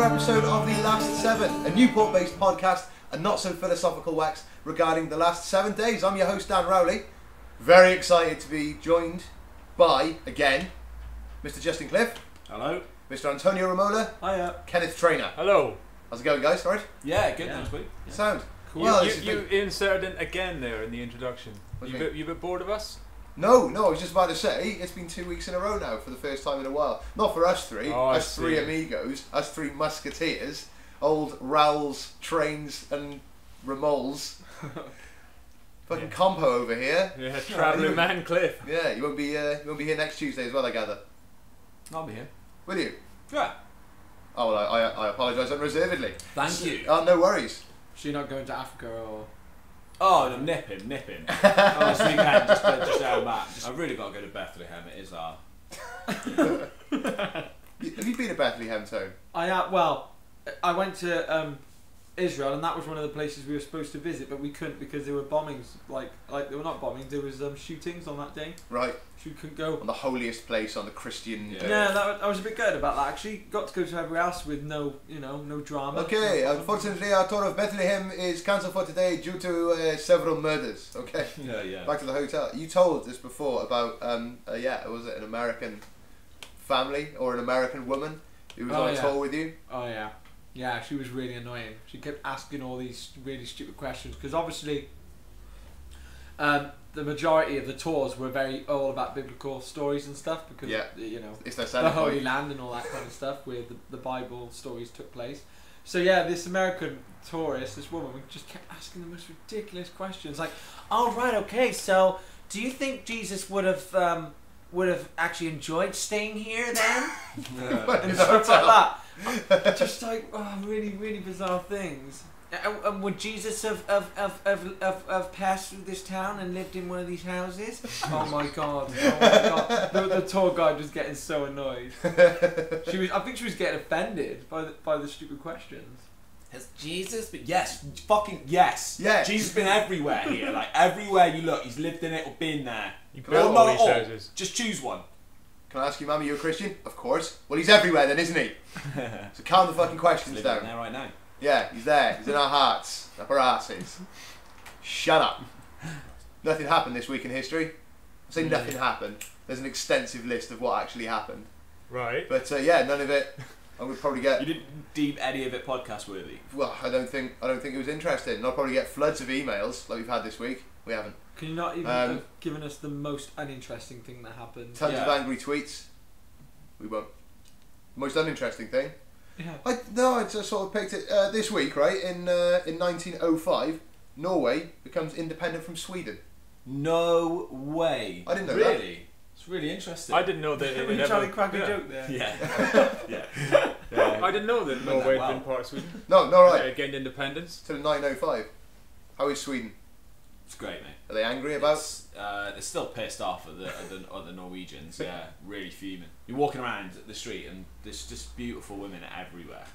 episode of The Last 7, a Newport-based podcast and not so philosophical wax regarding the last 7 days. I'm your host, Dan Rowley. Very excited to be joined by, again, Mr. Justin Cliff. Hello. Mr. Antonio Romola. Hiya. Kenneth Trainer. Hello. How's it going, guys? All right? Yeah, good. Thanks, mate. Yeah. Sound. Cool. Well, you inserted in again there in the introduction. You a bit bored of us? No, I was just about to say, it's been 2 weeks in a row now for the first time in a while. Not for us three, us three amigos, us three musketeers, old Rowls, Trains and Ramols. Fucking compo over here. Yeah, travelling man Cliff. Yeah, you won't be here next Tuesday as well, I gather. I'll be here. Will you? Yeah. Oh, well, I apologise unreservedly. Thank you. Oh, no worries. So you're not going to Africa or... Oh, no, nip him. Oh, this weekend, just out back. I've really got to go to Bethlehem. It is our... Have you been to Bethlehem, Tone? I went to Israel, and that was one of the places we were supposed to visit, but we couldn't because there were bombings. Like they were not bombings. There was shootings on that day. Right. So we couldn't go. On the holiest place on the Christian. Yeah, I was a bit gutted about that. Actually, got to go to everywhere else with no drama. Okay, unfortunately, our tour of Bethlehem is cancelled for today due to several murders. Okay. Yeah. Back to the hotel. You told us before about was it an American family or an American woman who was on a tour with you? Oh yeah. Yeah, she was really annoying. She kept asking all these really stupid questions because obviously the majority of the tours were all about biblical stories and stuff because it's their the Holy Land and all that kind of stuff where the Bible stories took place. So yeah, this American tourist, this woman, we just kept asking the most ridiculous questions like, "Oh right, okay, so do you think Jesus would have actually enjoyed staying here then?" And stuff like that. Just like really, really bizarre things. And would Jesus have passed through this town and lived in one of these houses? Oh my god! The tour guide was getting so annoyed. I think she was getting offended by the stupid questions. Has Jesus been... Yes, fucking yes. Yeah. Jesus been everywhere here. Like, everywhere you look, he's lived in it or been there. You built all these houses. Just choose one. Can I ask you, Mum, are you a Christian? Of course. Well, he's everywhere then, isn't he? So calm the fucking questions down. There right now. Yeah, he's there. He's in our hearts. Up our asses. Shut up. Nothing happened this week in history. I say nothing happened. There's an extensive list of what actually happened. Right. But none of it. I would probably get. You didn't deem any of it podcast worthy. Well, I don't think it was interesting. I'll probably get floods of emails like we've had this week. We haven't. Can you not even have given us the most uninteresting thing that happened? Tons of angry tweets. We won't. Most uninteresting thing. Yeah. I just sort of picked it this week, right? In 1905, Norway becomes independent from Sweden. No way. I didn't know that. Really? It's really interesting. I didn't know that. Were you trying to crack a joke there? Yeah. I didn't know that Norway had been part of Sweden. No, right. Gained independence. To 1905. How is Sweden? It's great, mate. Are they angry about? They're still pissed off at the Norwegians. Yeah, really fuming. You're walking around the street and there's just beautiful women everywhere.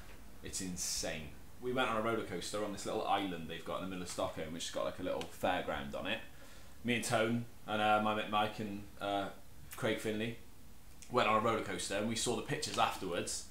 It's insane. We went on a roller coaster on this little island they've got in the middle of Stockholm, which has got like a little fairground on it. Me and Tone and my mate Mike and Craig Finley went on a roller coaster and we saw the pictures afterwards.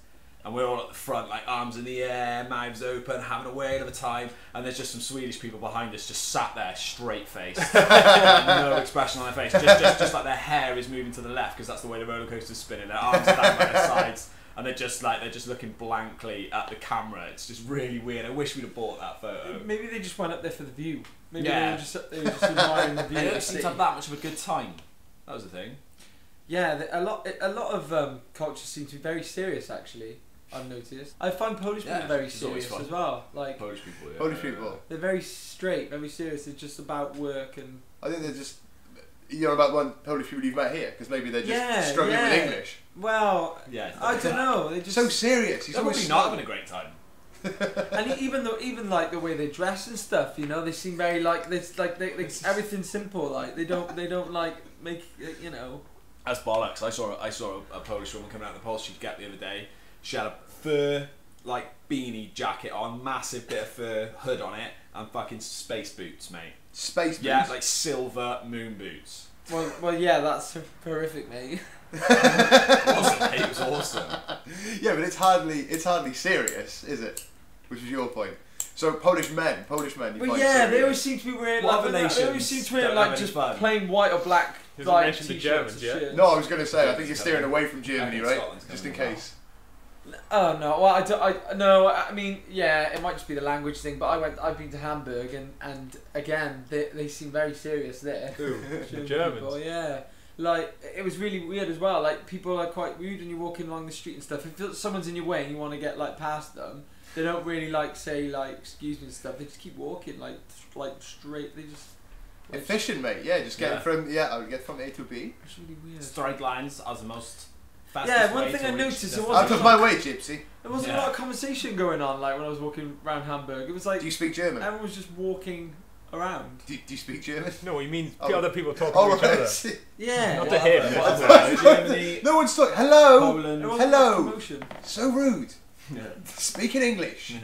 And we're all at the front, like arms in the air, mouths open, having a whale of a time. And there's just some Swedish people behind us, just sat there, straight faced, no expression on their face, just like their hair is moving to the left because that's the way the roller coaster's spinning. Their arms are down by their sides, and they're just looking blankly at the camera. It's just really weird. I wish we'd have bought that photo. Maybe they just went up there for the view. Maybe they were just admiring the view. They don't seem to have that much of a good time. That was the thing. Yeah, a lot of cultures seem to be very serious actually. I've noticed. I find Polish people very serious as well. Like Polish people. Yeah. Polish people. They're very straight, very serious. It's just about work and. I think they're just. You're about one Polish people you've met here because maybe they're just struggling with English. Well, I don't know. They just so serious. He's probably not having a great time. And even like the way they dress and stuff, they seem very like this. Like they everything's simple. Like they don't like make That's bollocks. I saw a Polish woman coming out of the Pulse Gap the other day. She had a fur beanie jacket on, massive bit of fur, hood on it, and fucking space boots, mate. Space boots? Yeah, like silver moon boots. Well, yeah, that's horrific, mate. It was awesome. Yeah, but it's hardly serious, is it? Which is your point. So Polish men, you Well, find yeah, serious. they always seem to be wearing What other they always nations seem to wear don't like have any just fun? plain white or black He like mentioned the t-shirts Germans, and yeah? shit. No, I was going to say, I think you're steering away from Germany, I think right? Scotland's Just in coming case. Oh no, well no, I mean yeah, it might just be the language thing, but I've been to Hamburg and again they seem very serious there. Who? The German Germans. people, yeah. Like it was really weird as well. Like people are quite rude when you're walking along the street and stuff. If someone's in your way and you want to get like past them, they don't really like say like excuse me and stuff. They just keep walking like straight. They just Efficient, mate. Yeah, just getting Yeah. get from A to B. it's really weird. Straight lines are the most fastest Yeah, one way thing to I reach noticed, it the wasn't Out of my way, gypsy. There wasn't a lot of conversation going on like when I was walking around Hamburg. It was like Do you speak German? everyone was just walking around. Do you speak German? No, he means Oh. other people talking Oh, to each other. right. Yeah. Not What to him. other- What what other- other- Germany, No one's talking. Hello. Poland. There wasn't Hello. much commotion. So rude. Yeah. Speak in English.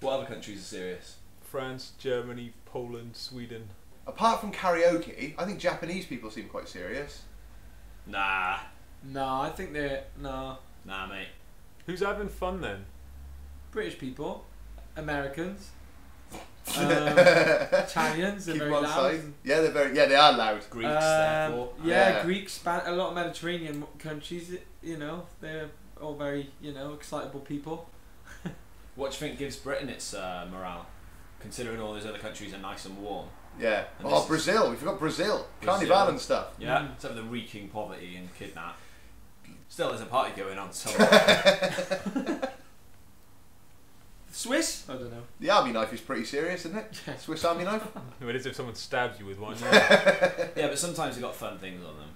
What other countries are serious? France, Germany, Poland, Sweden. Apart from karaoke, I think Japanese people seem quite serious. Nah, No, I think they're no mate. Who's having fun then? British people, Americans, Italians. They're Keep very them on loud. side. Yeah, they're very. Yeah, they are loud. Greeks, therefore. Yeah, Yeah. Greeks, a lot of Mediterranean countries. You know, they're all very excitable people. What do you think gives Britain its morale, considering all those other countries are nice and warm? Yeah. And Oh, this is- Brazil. We forgot Brazil. Brazil. Carnival and stuff. Yeah, Mm. except for the reeking poverty and kidnap. Still, there's a party going on somewhere. Swiss? I don't know. The army knife is pretty serious, isn't it? Yeah. Swiss army knife. No, it is if someone stabs you with one. Yeah, but sometimes they've got fun things on them.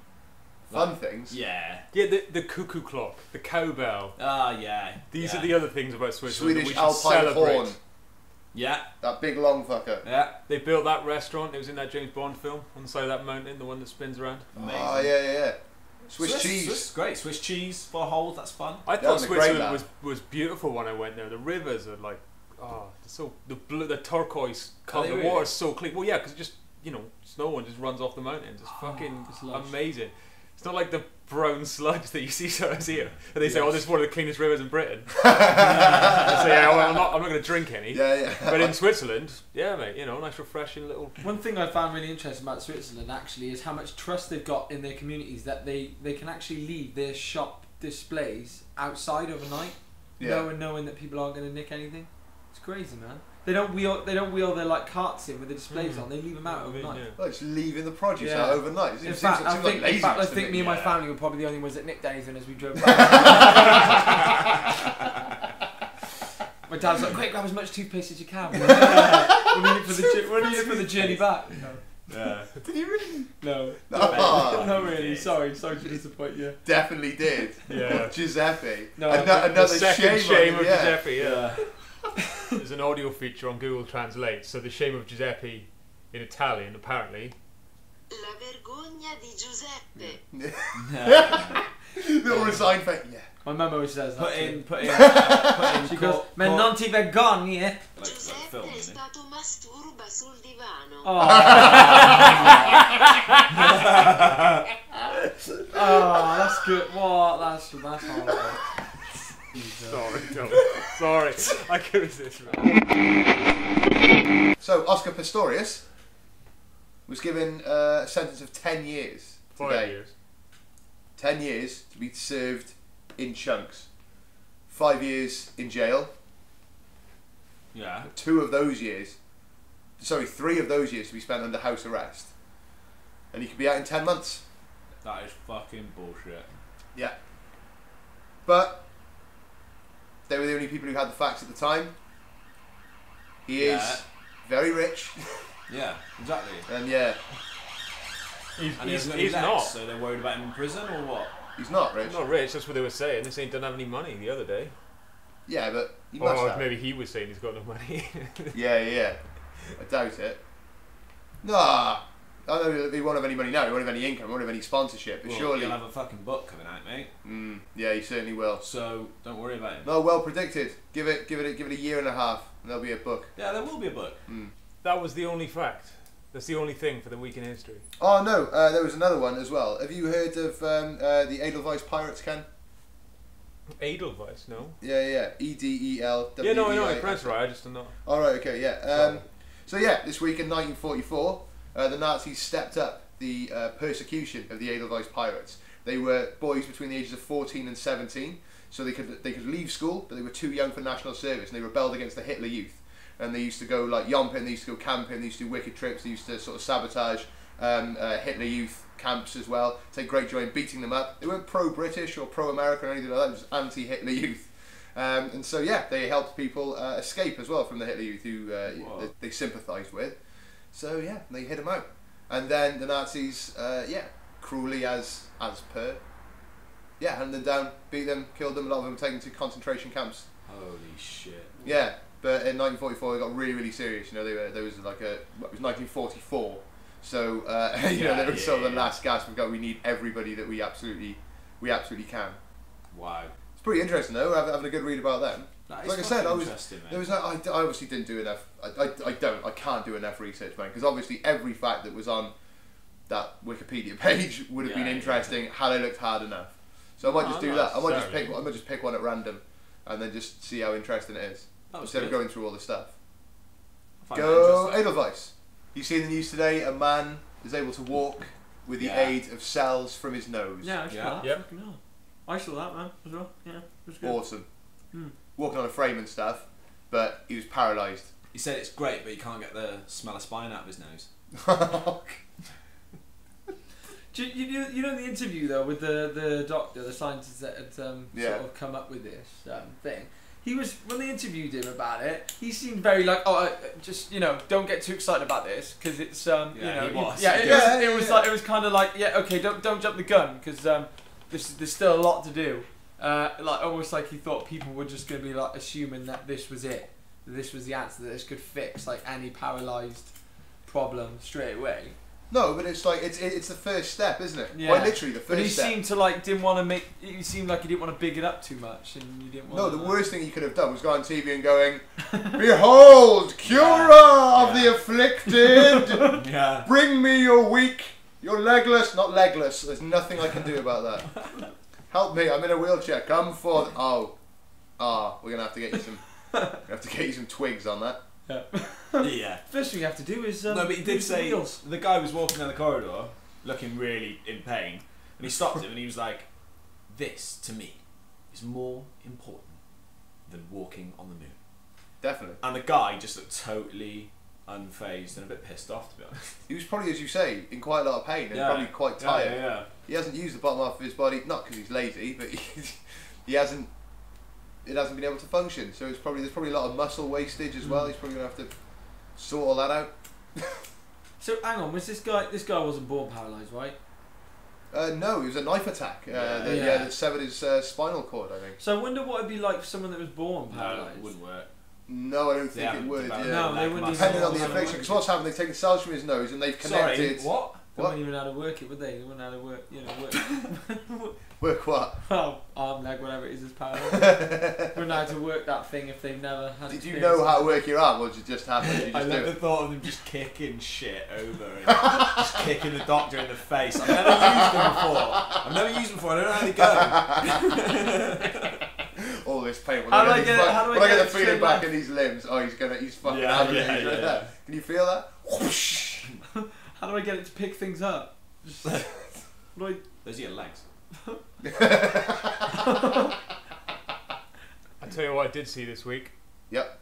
Fun things. Yeah. Yeah, the cuckoo clock, the cowbell. Ah, yeah. These yeah. are the other things about Switzerland that we Swedish should alpine celebrate. horn. Yeah, That big long fucker. yeah. They built that restaurant. It was in that James Bond film on the side of that mountain, the one that spins around. Amazing. Oh yeah. Swiss cheese. Swiss, great. Swiss cheese for holes, that's fun. I That thought was a great Switzerland lap. was beautiful when I went there. The rivers are like, so the blue, the turquoise color. they The really? water's so clean. Well, yeah, because just snow and just runs off the mountains. It's fucking It's lush. amazing. It's not like the brown sludge that you see sometimes here. And they say, "Oh, this is one of the cleanest rivers in Britain." I say, "Yeah, well, I'm not going to drink any." Yeah. But in Switzerland, yeah, mate, nice refreshing little. One thing I found really interesting about Switzerland actually is how much trust they've got in their communities that they can actually leave their shop displays outside overnight, Yeah. knowing that people aren't going to nick anything. It's crazy, man. They don't wheel their like carts in with the displays on. They leave them out overnight. Yeah. Well, it's leaving the produce Yeah. out overnight. It In seems fact, like laziness I to think me and my yeah. family were probably the only ones that nicked anything as we drove back. My dad's like, "Quick, grab as much toothpaste as you can. We'll need it for the journey back." Yeah. Did you really? No, Oh, not really. Sorry to disappoint you. definitely did. Yeah. Giuseppe. No, Another The second shame on of him, yeah. Giuseppe, yeah. There's an audio feature on Google Translate. So the shame of Giuseppe in Italian, apparently. La vergogna di Giuseppe. Little resigned face. Yeah. My mum always says that. Put too. in. She goes, "Ma non ti vergogni?" Like Giuseppe film, è isn't it? stato masturba sul divano. Oh, that's good. What? That's horrible. Sorry, don't. Sorry. I could resist. So Oscar Pistorius was given a sentence of 10 years 5 today. years. 10 years to be served in chunks. 5 years in jail. Yeah. 3 of those years to be spent under house arrest. And he could be out in 10 months. That is fucking bullshit. Yeah. But they were the only people who had the facts at the time. He Yeah. is very rich. Yeah, exactly. And yeah, And he's He's not. So they're worried about him in prison or what? he's not rich. He's not rich, that's what they were saying. This ain't don't have any money the other day. Yeah, but he must Or have. maybe he was saying he's got no money. Yeah. I doubt it. Nah. I know he won't have any money now, he won't have any income, he won't have any sponsorship, but Well, surely... he'll have a fucking book coming out, mate. Yeah, he certainly will. So don't worry about him. No, well predicted. Give it a year and a half, and there'll be a book. Yeah, there will be a book. That was the only fact. That's the only thing for the week in history. Oh no, there was another one as well. Have you heard of the Edelweiss Pirates, Ken? Edelweiss, no? Yeah. EDEL. Yeah, no, I know. I pronounced right. I just don't know. All right, okay, yeah. So yeah, this week in 1944, the Nazis stepped up the persecution of the Edelweiss Pirates. They were boys between the ages of 14 and 17, so they could leave school, but they were too young for national service, and they rebelled against the Hitler Youth. And they used to go like yomping, they used to go camping, they used to do wicked trips, they used to sort of sabotage Hitler Youth camps as well, take great joy in beating them up. They weren't pro-British or pro-American or anything like that, it was anti-Hitler Youth. And so yeah, they helped people escape as well from the Hitler Youth who they sympathised with. So yeah, they hit them out. And then the Nazis, cruelly as per, hunted them down, beat them, killed them, a lot of them were taken to concentration camps. Holy shit. Yeah, but in 1944 it got really, really serious. You know, there was like it was 1944. So they were sort of the last gasp of we need everybody that we absolutely can. Wow. It's pretty interesting though, having a good read about them. Like I said, I obviously didn't do enough. I can't do enough research, man, because obviously every fact that was on that Wikipedia page would have been interesting had I looked hard enough. So I might just do that. I might just pick one at random, and then just see how interesting it is instead of going through all the stuff. Go Edelweiss. You see in the news today, a man is able to walk with the aid of cells from his nose. Yeah, I saw that. Yep. I saw that, man, as well. Yeah, it was good. Awesome. Walking on a frame and stuff, but he was paralysed. He said it's great, but he can't get the smell of spine out of his nose. You know the interview though with the doctor, the scientist that had sort of come up with this thing. He was, when they interviewed him about it, he seemed very like, don't get too excited about this because it's it was kind of like, don't jump the gun because there's still a lot to do. Like almost like he thought people were just going to be like assuming that this was it, that this was the answer, that this could fix like any paralysed problem straight away. No, but it's like it's the first step, isn't it? Yeah. Quite literally the first step. But he seemed to like didn't want to make. He seemed like he didn't want to big it up too much, and you didn't want. No, the worst thing he could have done was go on TV and going, "Behold, curer of the afflicted! Bring me your weak, your legless, not legless. There's nothing I can do about that. Help me! I'm in a wheelchair. Come forth. We're gonna have to get you some twigs on that." Yeah. First thing you have to do is no, but he did say the guy was walking down the corridor, looking really in pain, and he stopped him and he was like, "This to me is more important than walking on the moon." Definitely. And the guy just looked totally unfazed and a bit pissed off, to be honest. He was probably, as you say, in quite a lot of pain and probably quite tired. Yeah. He hasn't used the bottom half of his body, not because he's lazy, but he hasn't. It hasn't been able to function, so there's probably a lot of muscle wastage as well. He's probably gonna have to sort all that out. So hang on, was this guy wasn't born paralysed, right? No, it was a knife attack. That severed his spinal cord, I think. So I wonder what it'd be like for someone that was born paralysed. No, it wouldn't work. No, I don't think it would. Yeah. No, they wouldn't. Depending on the affliction, because what's happened, they've taken cells from his nose and they've connected. Sorry, what? They wouldn't even know how to work it, would they? They wouldn't know how to work, Work what? Well, arm, leg, whatever it is, is paralysed. Wouldn't know how to work that thing if they've never had. Did you know how to work your arm, or did it just happen? I love the thought of them just kicking shit over and just kicking the doctor in the face. I've never used them before. I don't know how they go. All this pain. When I get the feeling back in these limbs, he's fucking having it. Can you feel that? Whoosh. How do I get it to pick things up? Those are your legs. I'll tell you what I did see this week. Yep.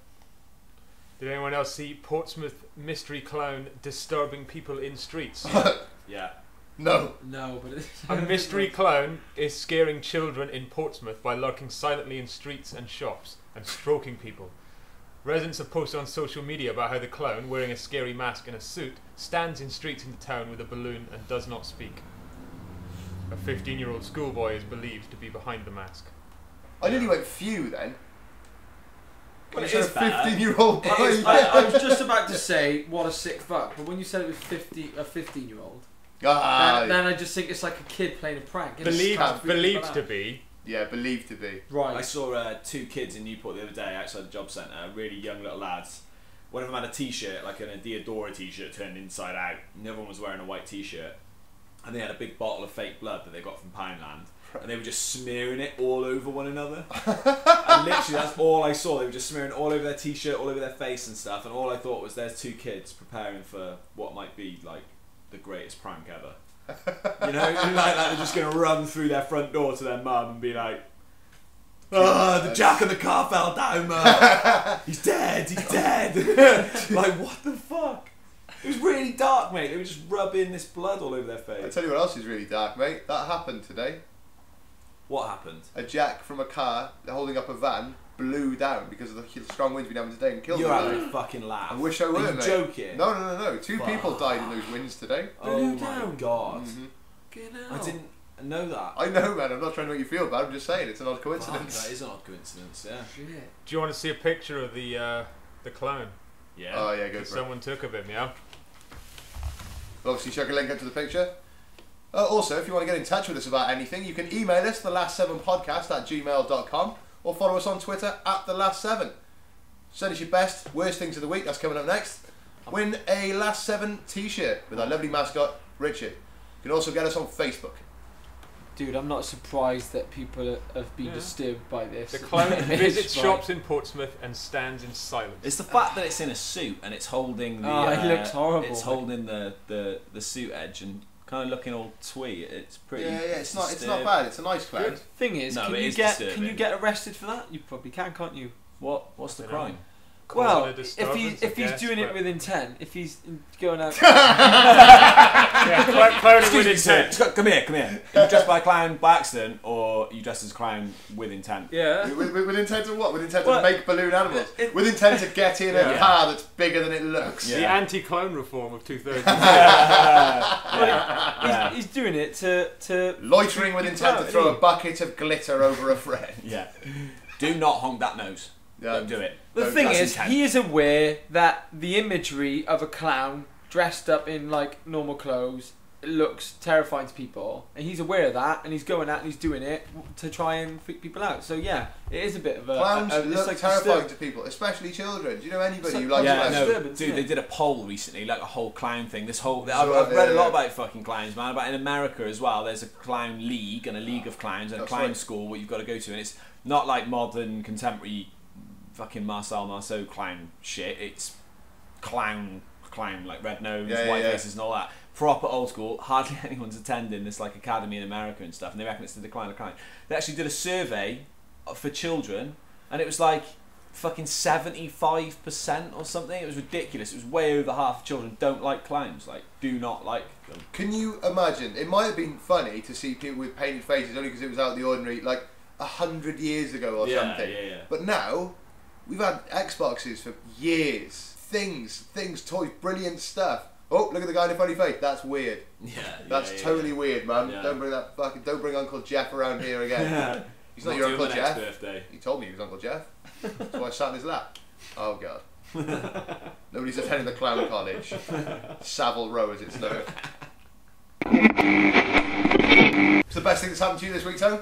Did anyone else see Portsmouth mystery clown disturbing people in streets? Yeah. No. No, but a mystery clown is scaring children in Portsmouth by lurking silently in streets and shops and stroking people. Residents have posted on social media about how the clown, wearing a scary mask and a suit, stands in streets in the town with a balloon and does not speak. A 15-year-old schoolboy is believed to be behind the mask. I nearly went phew then. Well, it is a 15-year-old boy. I was just about to say what a sick fuck, but when you said it was a 15-year-old, then I just think it's like a kid playing a prank. Believed to be. Yeah, believed to be. Right. I saw 2 kids in Newport the other day outside the job centre, really young little lads, one of them had a t-shirt, like an Diodora t-shirt turned inside out, and the other one was wearing a white t-shirt, and they had a big bottle of fake blood that they got from Poundland, and they were just smearing it all over one another. And literally that's all I saw. They were just smearing all over their t-shirt, all over their face and stuff, and all I thought was there's two kids preparing for what might be like the greatest prank ever. You know, like they're just going to run through their front door to their mum and be like, "Oh, the jack of the car fell down, man. He's dead, he's dead." Like, what the fuck? It was really dark, mate. They were just rubbing this blood all over their face. I tell you what else is really dark, mate. That happened today. What happened? A jack from a car holding up a van blew down because of the strong winds we've been having today and killed You're them. having a fucking laugh. I wish I were, Are you mate. joking? No. Two people died in those winds today. Oh Blew my down. god. Mm-hmm. Get I out. didn't know that. I know, man. I'm not trying to make you feel bad. I'm just saying it's an odd Fuck, coincidence. that is an odd coincidence, yeah. Shit. Do you want to see a picture of the clown Yeah. Oh yeah, go that for it. someone took of him? Yeah. We'll obviously chuck a link up to the picture. Also, if you want to get in touch with us about anything, you can email us thelast7podcast@gmail.com or follow us on Twitter @thelast7. Send us your best, worst things of the week. That's coming up next. Win a Last 7 t-shirt with our lovely mascot, Richard. You can also get us on Facebook. Dude, I'm not surprised that people have been disturbed by this. The clown visits Right. shops in Portsmouth and stands in silence. It's the fact that it's in a suit and it's holding the. Oh, it looks horrible. It's holding the suit edge and kind of looking all twee. It's pretty. Yeah, it's not disturbing. bad. It's a nice clown. Good. Thing is, No, can it you is get disturbing. arrested for that? You probably can, can't you? What's the crime? Well, Causing a disturbance, if I he's guess, doing it but- with intent, if he's going out, Yeah, clowning with intent. Come here. Are you dressed by a clown by accident, or are you dressed as a clown with intent? yeah. With intent to what? With intent Well, to make balloon animals? With intent to get in a Yeah. car that's bigger than it looks. The Yeah. anti-clown reform of 2/3. Yeah. He's doing it to Loitering with intent to throw a bucket of glitter over a friend. Yeah. Do not honk that nose. Yeah. Don't do it. The Don't- thing that's is, intent. he is aware that the imagery of a clown dressed up in like normal clothes looks terrifying to people, and he's aware of that, and he's going out and he's doing it to try and freak people out. So yeah, it is a bit of a Clowns it's look like terrifying disturb- to people, especially children. Do you know anybody So- who likes Yeah, clowns? no, disturbance, dude, yeah. they did a poll recently, like a whole clown thing. This whole, Sure, I've read a lot yeah. about fucking clowns, man. About in America as well. There's a clown league and a league of clowns and a That's clown right. school what you've got to go to, and it's not like modern contemporary fucking Marcel Marceau clown shit. It's clown like red nose, Yeah, white yeah. faces, and all that. Proper old school. Hardly anyone's attending this like academy in America and stuff, and they reckon it's the decline of clown. They actually did a survey for children, and it was like fucking 75% or something. It was ridiculous. It was way over half of children don't like clowns. Like, do not like them. Can you imagine? It might have been funny to see people with painted faces only because it was out of the ordinary, like 100 years ago or something. Yeah. But now, we've had Xboxes for years. Things, toys, brilliant stuff. Oh, look at the guy in the funny face. That's weird. That's totally weird, man. Yeah. Don't bring Uncle Jeff around here again. He's not your doing Uncle my next Jeff. birthday. He told me he was Uncle Jeff. So I sat in his lap. Oh god. Nobody's attending the clown college. Savile Row as it's known. What's the best thing that's happened to you this week, Tone?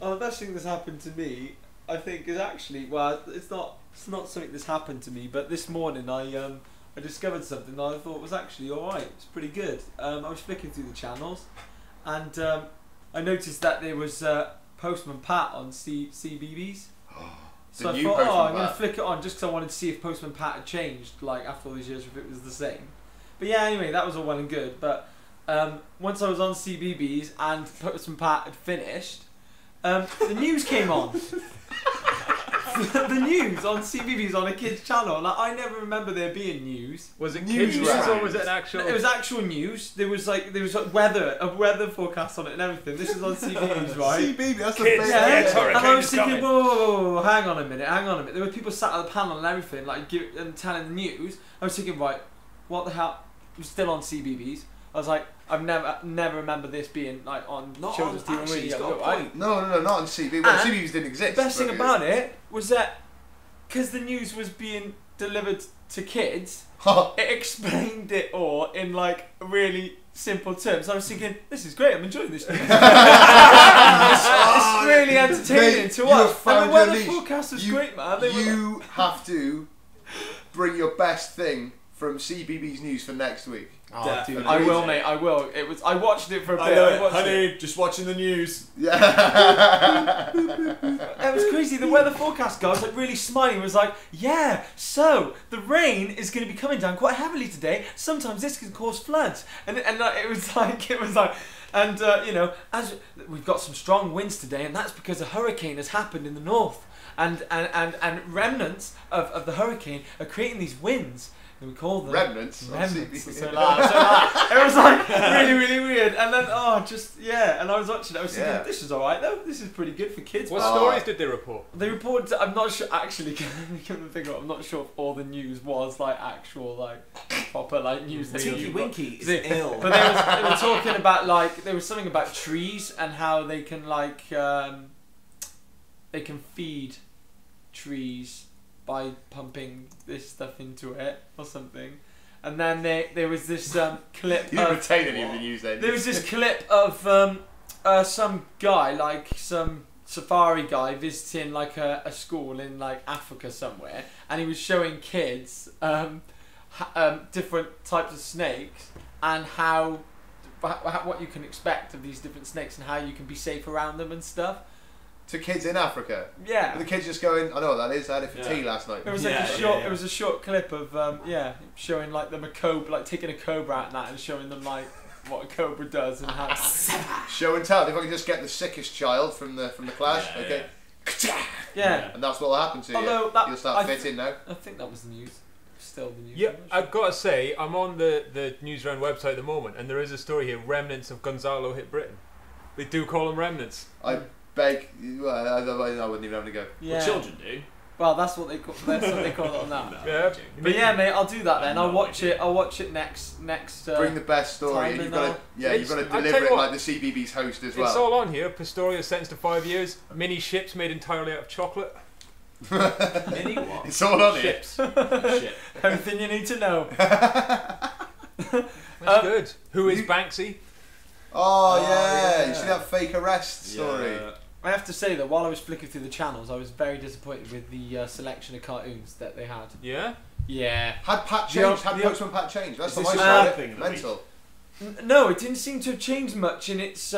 Oh, the best thing that's happened to me, I think, is actually it's not something that's happened to me, but this morning I discovered something that I thought was actually alright. It's pretty good. I was flicking through the channels, and I noticed that there was Postman Pat on CBeebies. So I new thought, Postman I'm going to Pat. flick it on just because I wanted to see if Postman Pat had changed, like after all these years, if it was the same. But yeah, anyway, that was all well and good. But once I was on CBeebies and Postman Pat had finished, the news came on. The news on CBeebies on a kids channel. Like, I never remember there being news. Was it News kids news round. or was it an actual? It was actual news. There was like a weather forecast on it and everything. This is on CBeebies, right? CB, that's the Kids, best. Yeah, yeah, and I was hurricane's thinking, coming. whoa, hang on a minute. There were people sat at the panel and everything, like and telling the news. I was thinking, right, what the hell? It was still on CBeebies. I was like, I've never remember this being like on Not children's on, TV actually, radio. he's got a right? point. No, not on CB. Well, And CBs didn't exist. The best thing but- about it was that because the news was being delivered to kids, it explained it all in like really simple terms. I was thinking, this is great. I'm enjoying this news. it's really entertaining Mate, to you watch. have found And the weather your niche. forecast was great, man. They were You have to bring your best thing from CBBS News for next week. Oh, dude, I will, mate. I will. I watched it for a bit. Honey, just watching the news. Yeah. It was crazy. The weather forecast guy was like really smiling. Was like, yeah. So the rain is going to be coming down quite heavily today. Sometimes this can cause floods. And it was like, and you know, as we've got some strong winds today, and that's because a hurricane has happened in the north, and remnants of the hurricane are creating these winds. And we call them Remnants. So loud. It was like really, really weird. And then, and I was watching it. I was thinking, this is alright though. This is pretty good for kids. What stories did they report? They reported, I'm not sure, actually, I'm not sure if all the news was like actual, like, proper, like, news. Tinky Winky is ill. But they were talking about, like, there was something about trees and how they can, like, they can feed trees by pumping this stuff into it or something. And then there was this clip. You didn't retain any of the news then. There was this clip of some guy, like some safari guy, visiting like a school in like Africa somewhere, and he was showing kids different types of snakes and how what you can expect of these different snakes and how you can be safe around them and stuff. To kids in Africa. Yeah. And the kids just going, I know what that is. I had it for tea last night. It was like It was a short clip of showing like them a cobra, like taking a cobra out and that, and showing them like what a cobra does and how. Show and tell. If I can just get the sickest child from the class, okay. Yeah. And that's what will happen to you. You'll start fitting now. I think that was the news. Still the news. Yeah, I've got to say, I'm on the Newsround website at the moment, and there is a story here: remnants of Gonzalo hit Britain. They do call them remnants. I beg. I wouldn't even have to go. Yeah. Well, children do. Well, that's what they call. That's what they call it on that. Yeah. But yeah, mate, I'll do that then. I'll watch it. I'll watch it next. Bring the best story. You've got to deliver it like the CBBS host as well. It's all on here. Pistoria sentenced to 5 years. Mini ships made entirely out of chocolate. Mini what? It's all on Ships. Shit. Everything you need to know. That's good. Who is Banksy? Oh yeah, you see that fake arrest story? Yeah. I have to say that while I was flicking through the channels, I was very disappointed with the selection of cartoons that they had. Yeah? Yeah. Had Pat changed? Had Postman Pat changed? That's Is what this I your saw. thing, Mental. No, it didn't seem to have changed much in its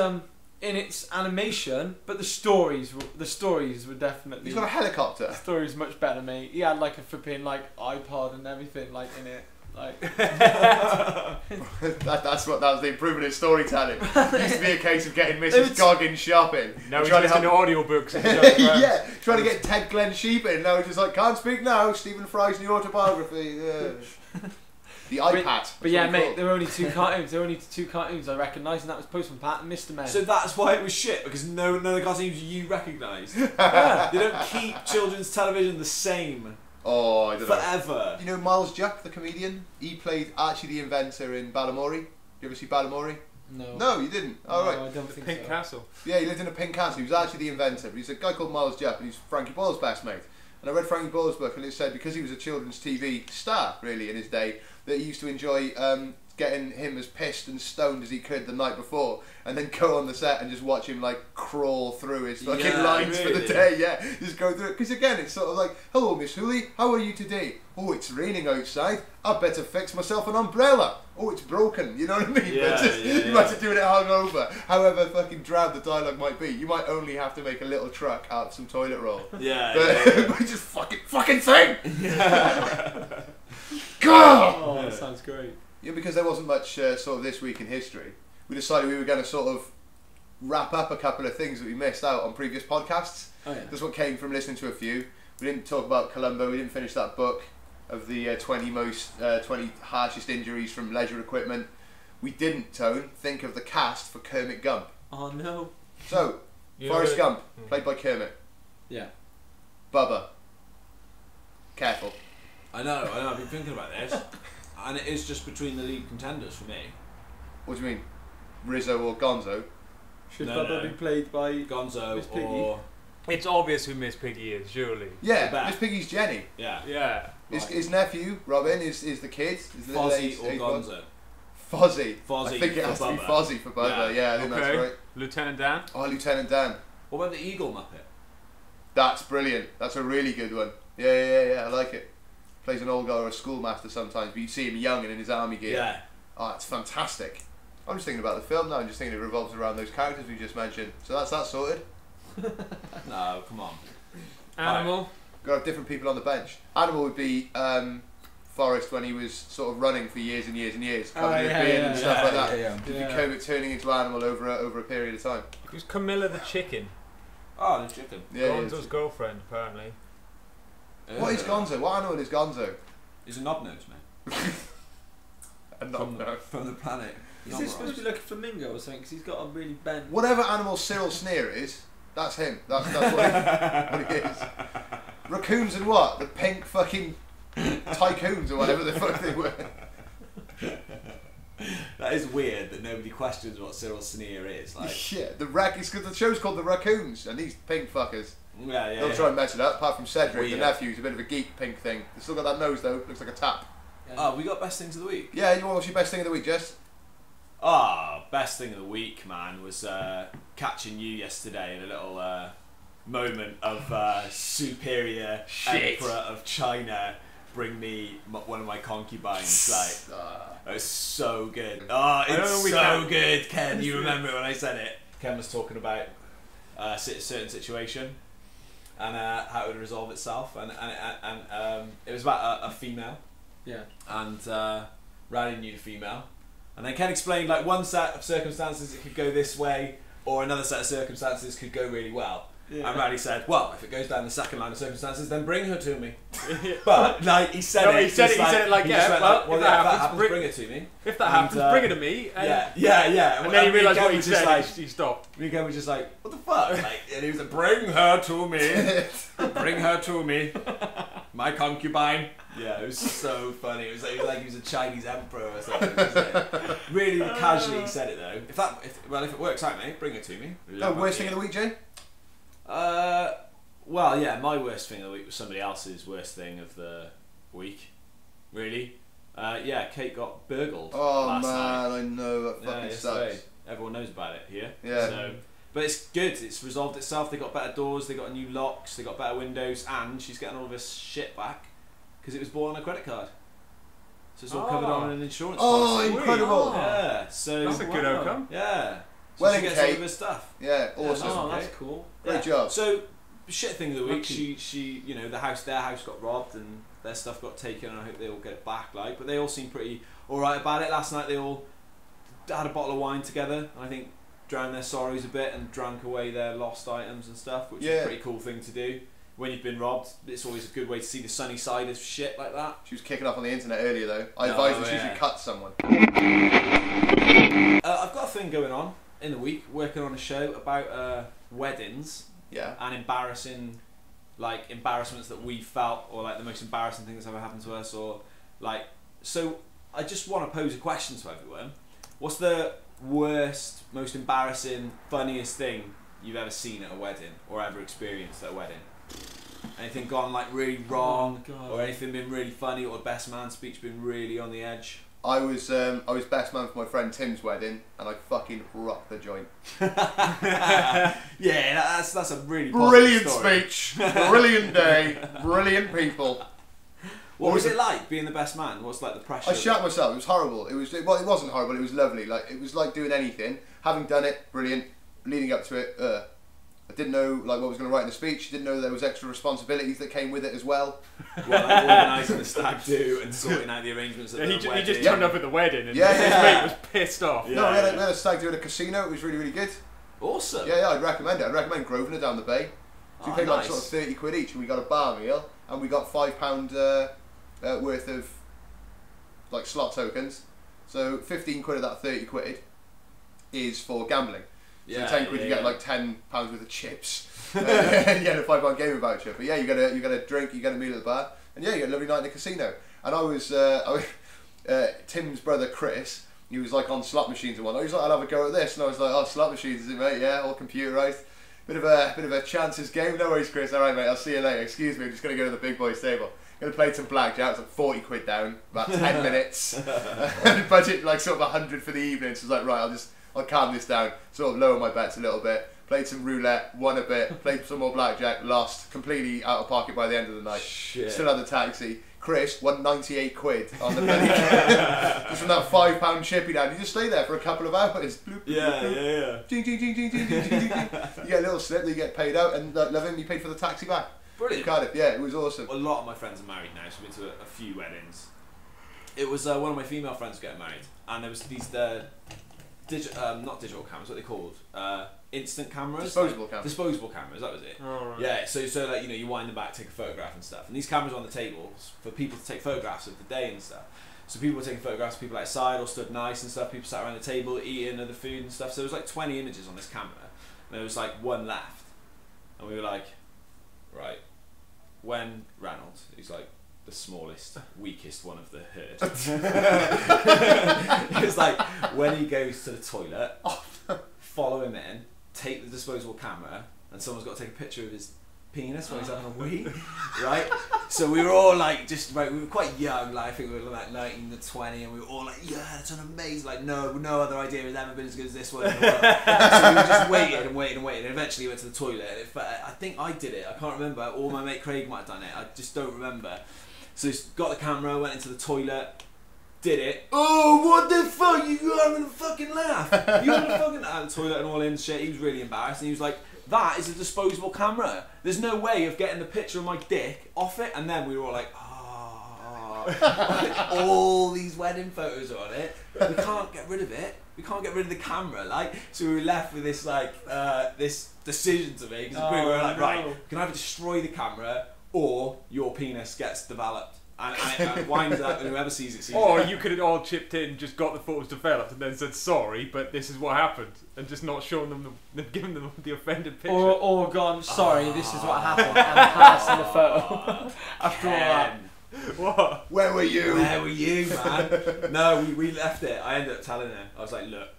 animation, but the stories were definitely. He's got a helicopter. The story's much better, mate. He had like a flipping like iPod and everything like in it. Like that was the improvement in storytelling. It used to be a case of getting Mrs. Goggins shopping. Now he's listening to audiobooks. Yeah, trying to get Ted Glen Sheep in. Now he's just like, can't speak now. Stephen Fry's new autobiography. The iPad. But yeah, mate, there were only two cartoons. There were only two cartoons I recognised, and that was Postman Pat and Mr. Men. So that's why it was shit, because none of the cartoons you recognised. Yeah. They don't keep children's television the same. Oh, I don't know. Forever. You know Miles Jupp, the comedian? He played Archie the Inventor in Balamory. You ever see Balamory? No. No, you didn't. Oh, No, right. I don't think Pink so. Castle. Yeah, he lived in a pink castle. He was actually the inventor. He's a guy called Miles Jupp, and he's Frankie Boyle's best mate. And I read Frankie Boyle's book, and it said because he was a children's TV star, really, in his day, that he used to enjoy getting him as pissed and stoned as he could the night before, and then go on the set and just watch him like crawl through his fucking lines for the day. Yeah, just go through it. Because again, it's sort of like, hello, Miss Hooley, how are you today? Oh, it's raining outside. I better fix myself an umbrella. Oh, it's broken. You know what I mean? Yeah, You might be doing it hungover. However fucking drab the dialogue might be, you might only have to make a little truck out of some toilet roll. But just fucking thing. Yeah. God. Oh, that sounds great. Yeah, because there wasn't much sort of this week in history, we decided we were going to sort of wrap up a couple of things that we missed out on previous podcasts. Oh yeah. That's what came from listening to a few. We didn't talk about Columbo. We didn't finish that book of the 20 harshest injuries from leisure equipment. We didn't, Tone, think of the cast for Kermit Gump. Oh no. So, Forrest Gump, played by Kermit. Yeah. Bubba. Careful. I know, I've been thinking about this. And it is just between the lead contenders for me. What do you mean? Rizzo or Gonzo? Should No, Bubba no. be played by Gonzo Miss Piggy? or... It's obvious who Miss Piggy is, surely. Yeah, back. Miss Piggy's Jenny. Yeah. Yeah. His nephew, Robin, is the kid. Is the little Fozzie or age Gonzo? Fozzie. Fozzie I think it for has to be Bubba. Fozzie for Bubba. Yeah, I think that's Okay. right. Lieutenant Dan. Oh, Lieutenant Dan. What about the Eagle Muppet? That's brilliant. That's a really good one. Yeah, I like it. plays an old guy or a schoolmaster sometimes, but you see him young and in his army gear. Yeah. Oh, it's fantastic. I'm just thinking about the film now and just thinking it revolves around those characters we just mentioned. So that's that sorted. No, come on. Animal. Got to have different people on the bench. Animal would be Forrest when he was sort of running for years and years and years, covering his beard and stuff like that. It'd be Kermit turning into Animal over a period of time. Who's Camilla the chicken? Oh, the chicken. Yeah, Gonzo's girlfriend, apparently. What is Gonzo? What animal is Gonzo? He's a knobnose, man. From the planet. Is this supposed to be like a flamingo or something? Because he's got a really bent... Whatever animal Cyril Sneer is, that's him. That's what he is. Raccoons and what? The pink fucking tycoons or whatever the fuck they were. That is weird that nobody questions what Cyril Sneer is. Like, Yeah, it's because the show's called The Raccoons, and these pink fuckers. yeah. They'll try and mess it up, apart from Cedric, Weird. the nephew, who's a bit of a geek pink thing. He's still got that nose though, looks like a tap. Oh, we got best things of the week. Yeah, you want what's your best thing of the week, Jess? Best thing of the week, man, was catching you yesterday in a little moment of superior emperor of China bring me one of my concubines. Like, it was so good. Oh, it's so good, Ken. You remember when I said it? Ken was talking about a certain situation and how it would resolve itself, and it was about a female. Yeah. And Rally knew the female. And then Ken explained like one set of circumstances it could go this way, or another set of circumstances could go really well. Yeah. And Rally said, well, if it goes down the second line of circumstances, then bring her to me. But like he said He said it like, yeah, well, if that happens, bring her to me. If that happens, bring her to me. And yeah. And then he realised what he said, he stopped. Me and Ken was just like, what the fuck? Like, and he was like, bring her to me. Bring her to me. My concubine. Yeah, it was so funny. It was like he was a Chinese emperor or something. Really casually he said it though. If it works out, mate, bring her to me. Worst thing of the week, Jay? Well, yeah, my worst thing of the week was somebody else's worst thing of the week. Really? Kate got burgled. Oh last man, night. I know that fucking sucks. Everyone knows about it here. Yeah. So, but it's good. It's resolved itself. They got better doors. They got new locks. They got better windows, and she's getting all of her shit back because it was bought on a credit card. So it's all covered on an insurance policy. Oh, incredible! Yeah. So that's a good outcome. Yeah. So Well, she gets all of her stuff. Yeah, awesome. Oh, that's cool. Great job. So, shit thing of the week. She, their house got robbed and their stuff got taken, and I hope they all get it back. Like, but they all seem pretty all right about it. Last night they all had a bottle of wine together, and I think drowned their sorrows a bit and drank away their lost items and stuff, which is a pretty cool thing to do. When you've been robbed, it's always a good way to see the sunny side of shit like that. She was kicking off on the internet earlier though. I advise her she should cut someone. I've got a thing going on in the week, working on a show about weddings. Yeah. And embarrassments that we felt, or like the most embarrassing thing that's ever happened to us, or like. So I just want to pose a question to everyone. What's the worst, most embarrassing, funniest thing you've ever seen at a wedding or ever experienced at a wedding? Anything gone like really wrong, or anything been really funny, or best man speech been really on the edge? I was best man for my friend Tim's wedding, and I fucking rocked the joint. Yeah, that's a really brilliant story. Speech, brilliant day, brilliant people. What was it like being the best man? What's like the pressure? I shat myself. It was horrible. It wasn't horrible. It was lovely. Like it was like doing anything. Having done it, brilliant. Leading up to it, I didn't know like what I was going to write in the speech. Didn't know there was extra responsibilities that came with it as well. Well, like organising the stag do and sorting out the arrangements at the wedding. He just turned up at the wedding and his yeah. mate was pissed off. Yeah, no, we had a stag do at a casino. It was really, really good. Awesome. Yeah, I'd recommend it. I'd recommend Grosvenor down the bay. So we paid like sort of 30 quid each, and we got a bar meal, and we got £5 worth of like slot tokens. So 15 quid of that 30 quid is for gambling. So 10 quid you get like £10 worth of chips. You get a £5 gaming voucher. But yeah, you get a drink, you get a meal at the bar, and yeah, you get a lovely night in the casino. And I was Tim's brother Chris. He was like on slot machines and whatnot. He was like, I'll have a go at this, and I was like, oh, slot machines, is it, mate? Yeah, all computerised. Bit of a chances game. No worries, Chris. All right, mate. I'll see you later. Excuse me. I'm just gonna go to the big boys table. Gonna play some blackjack. It's like 40 quid down, about 10 minutes. And budget like sort of 100 for the evening. So I was like, right, I'll calm this down. Sort of lower my bets a little bit. Played some roulette, won a bit. Played some more blackjack, lost. Completely out of pocket by the end of the night. Shit. Still had the taxi. Chris won 98 quid on the bloody just from that £5 chip he had. You just stay there for a couple of hours. Bloop, bloop, Yeah, bloop. yeah. Ding, ding, ding, ding, ding, ding, ding, ding. You get a little slip that you get paid out, and love him, you paid for the taxi back. Brilliant. Cardiff, yeah, it was awesome. A lot of my friends are married now, so I've been to a few weddings. It was one of my female friends getting married, and there was these not digital cameras, what are they called? Instant cameras, Disposable cameras. Disposable cameras, that was it. Oh, right. Yeah, so like you wind them back, take a photograph and stuff. And these cameras were on the tables for people to take photographs of the day and stuff. So people were taking photographs of people outside or stood nice and stuff. People sat around the table eating other food and stuff. So there was like 20 images on this camera, and there was like one left, and we were like, right, when Reynolds, who's like the smallest, weakest one of the herd, it was like when he goes to the toilet, follow him in, take the disposable camera, and someone's got to take a picture of his penis while he's having a wee, right? So we were all like, we were quite young, like I think we were like 19 to 20, and we were all like, yeah, that's an amazing, like no other idea has ever been as good as this one in the world. So we just waited and waited and waited, and eventually went to the toilet, and I think I did it, I can't remember, or my mate Craig might have done it, I just don't remember. So he got the camera, went into the toilet, did it. Oh, what the fuck? You having a fucking laugh? You having a fucking laugh? Out of the toilet and all in shit. He was really embarrassed, and he was like, that is a disposable camera. There's no way of getting the picture of my dick off it. And then we were all like, like, all these wedding photos are on it. We can't get rid of it. We can't get rid of the camera, like. So we were left with this like this decision to make. Because we were like, right, we can either destroy the camera or your penis gets developed. And it winds up, and whoever sees it sees Or it. you could have all chipped in, just got the photos developed, and then said sorry, but this is what happened, and just not shown them, giving them the offended picture. Or gone, sorry, this is what happened, and passing the photo. After all that. What? Where were you? Where were you, man? No, we left it. I ended up telling her. I was like, look,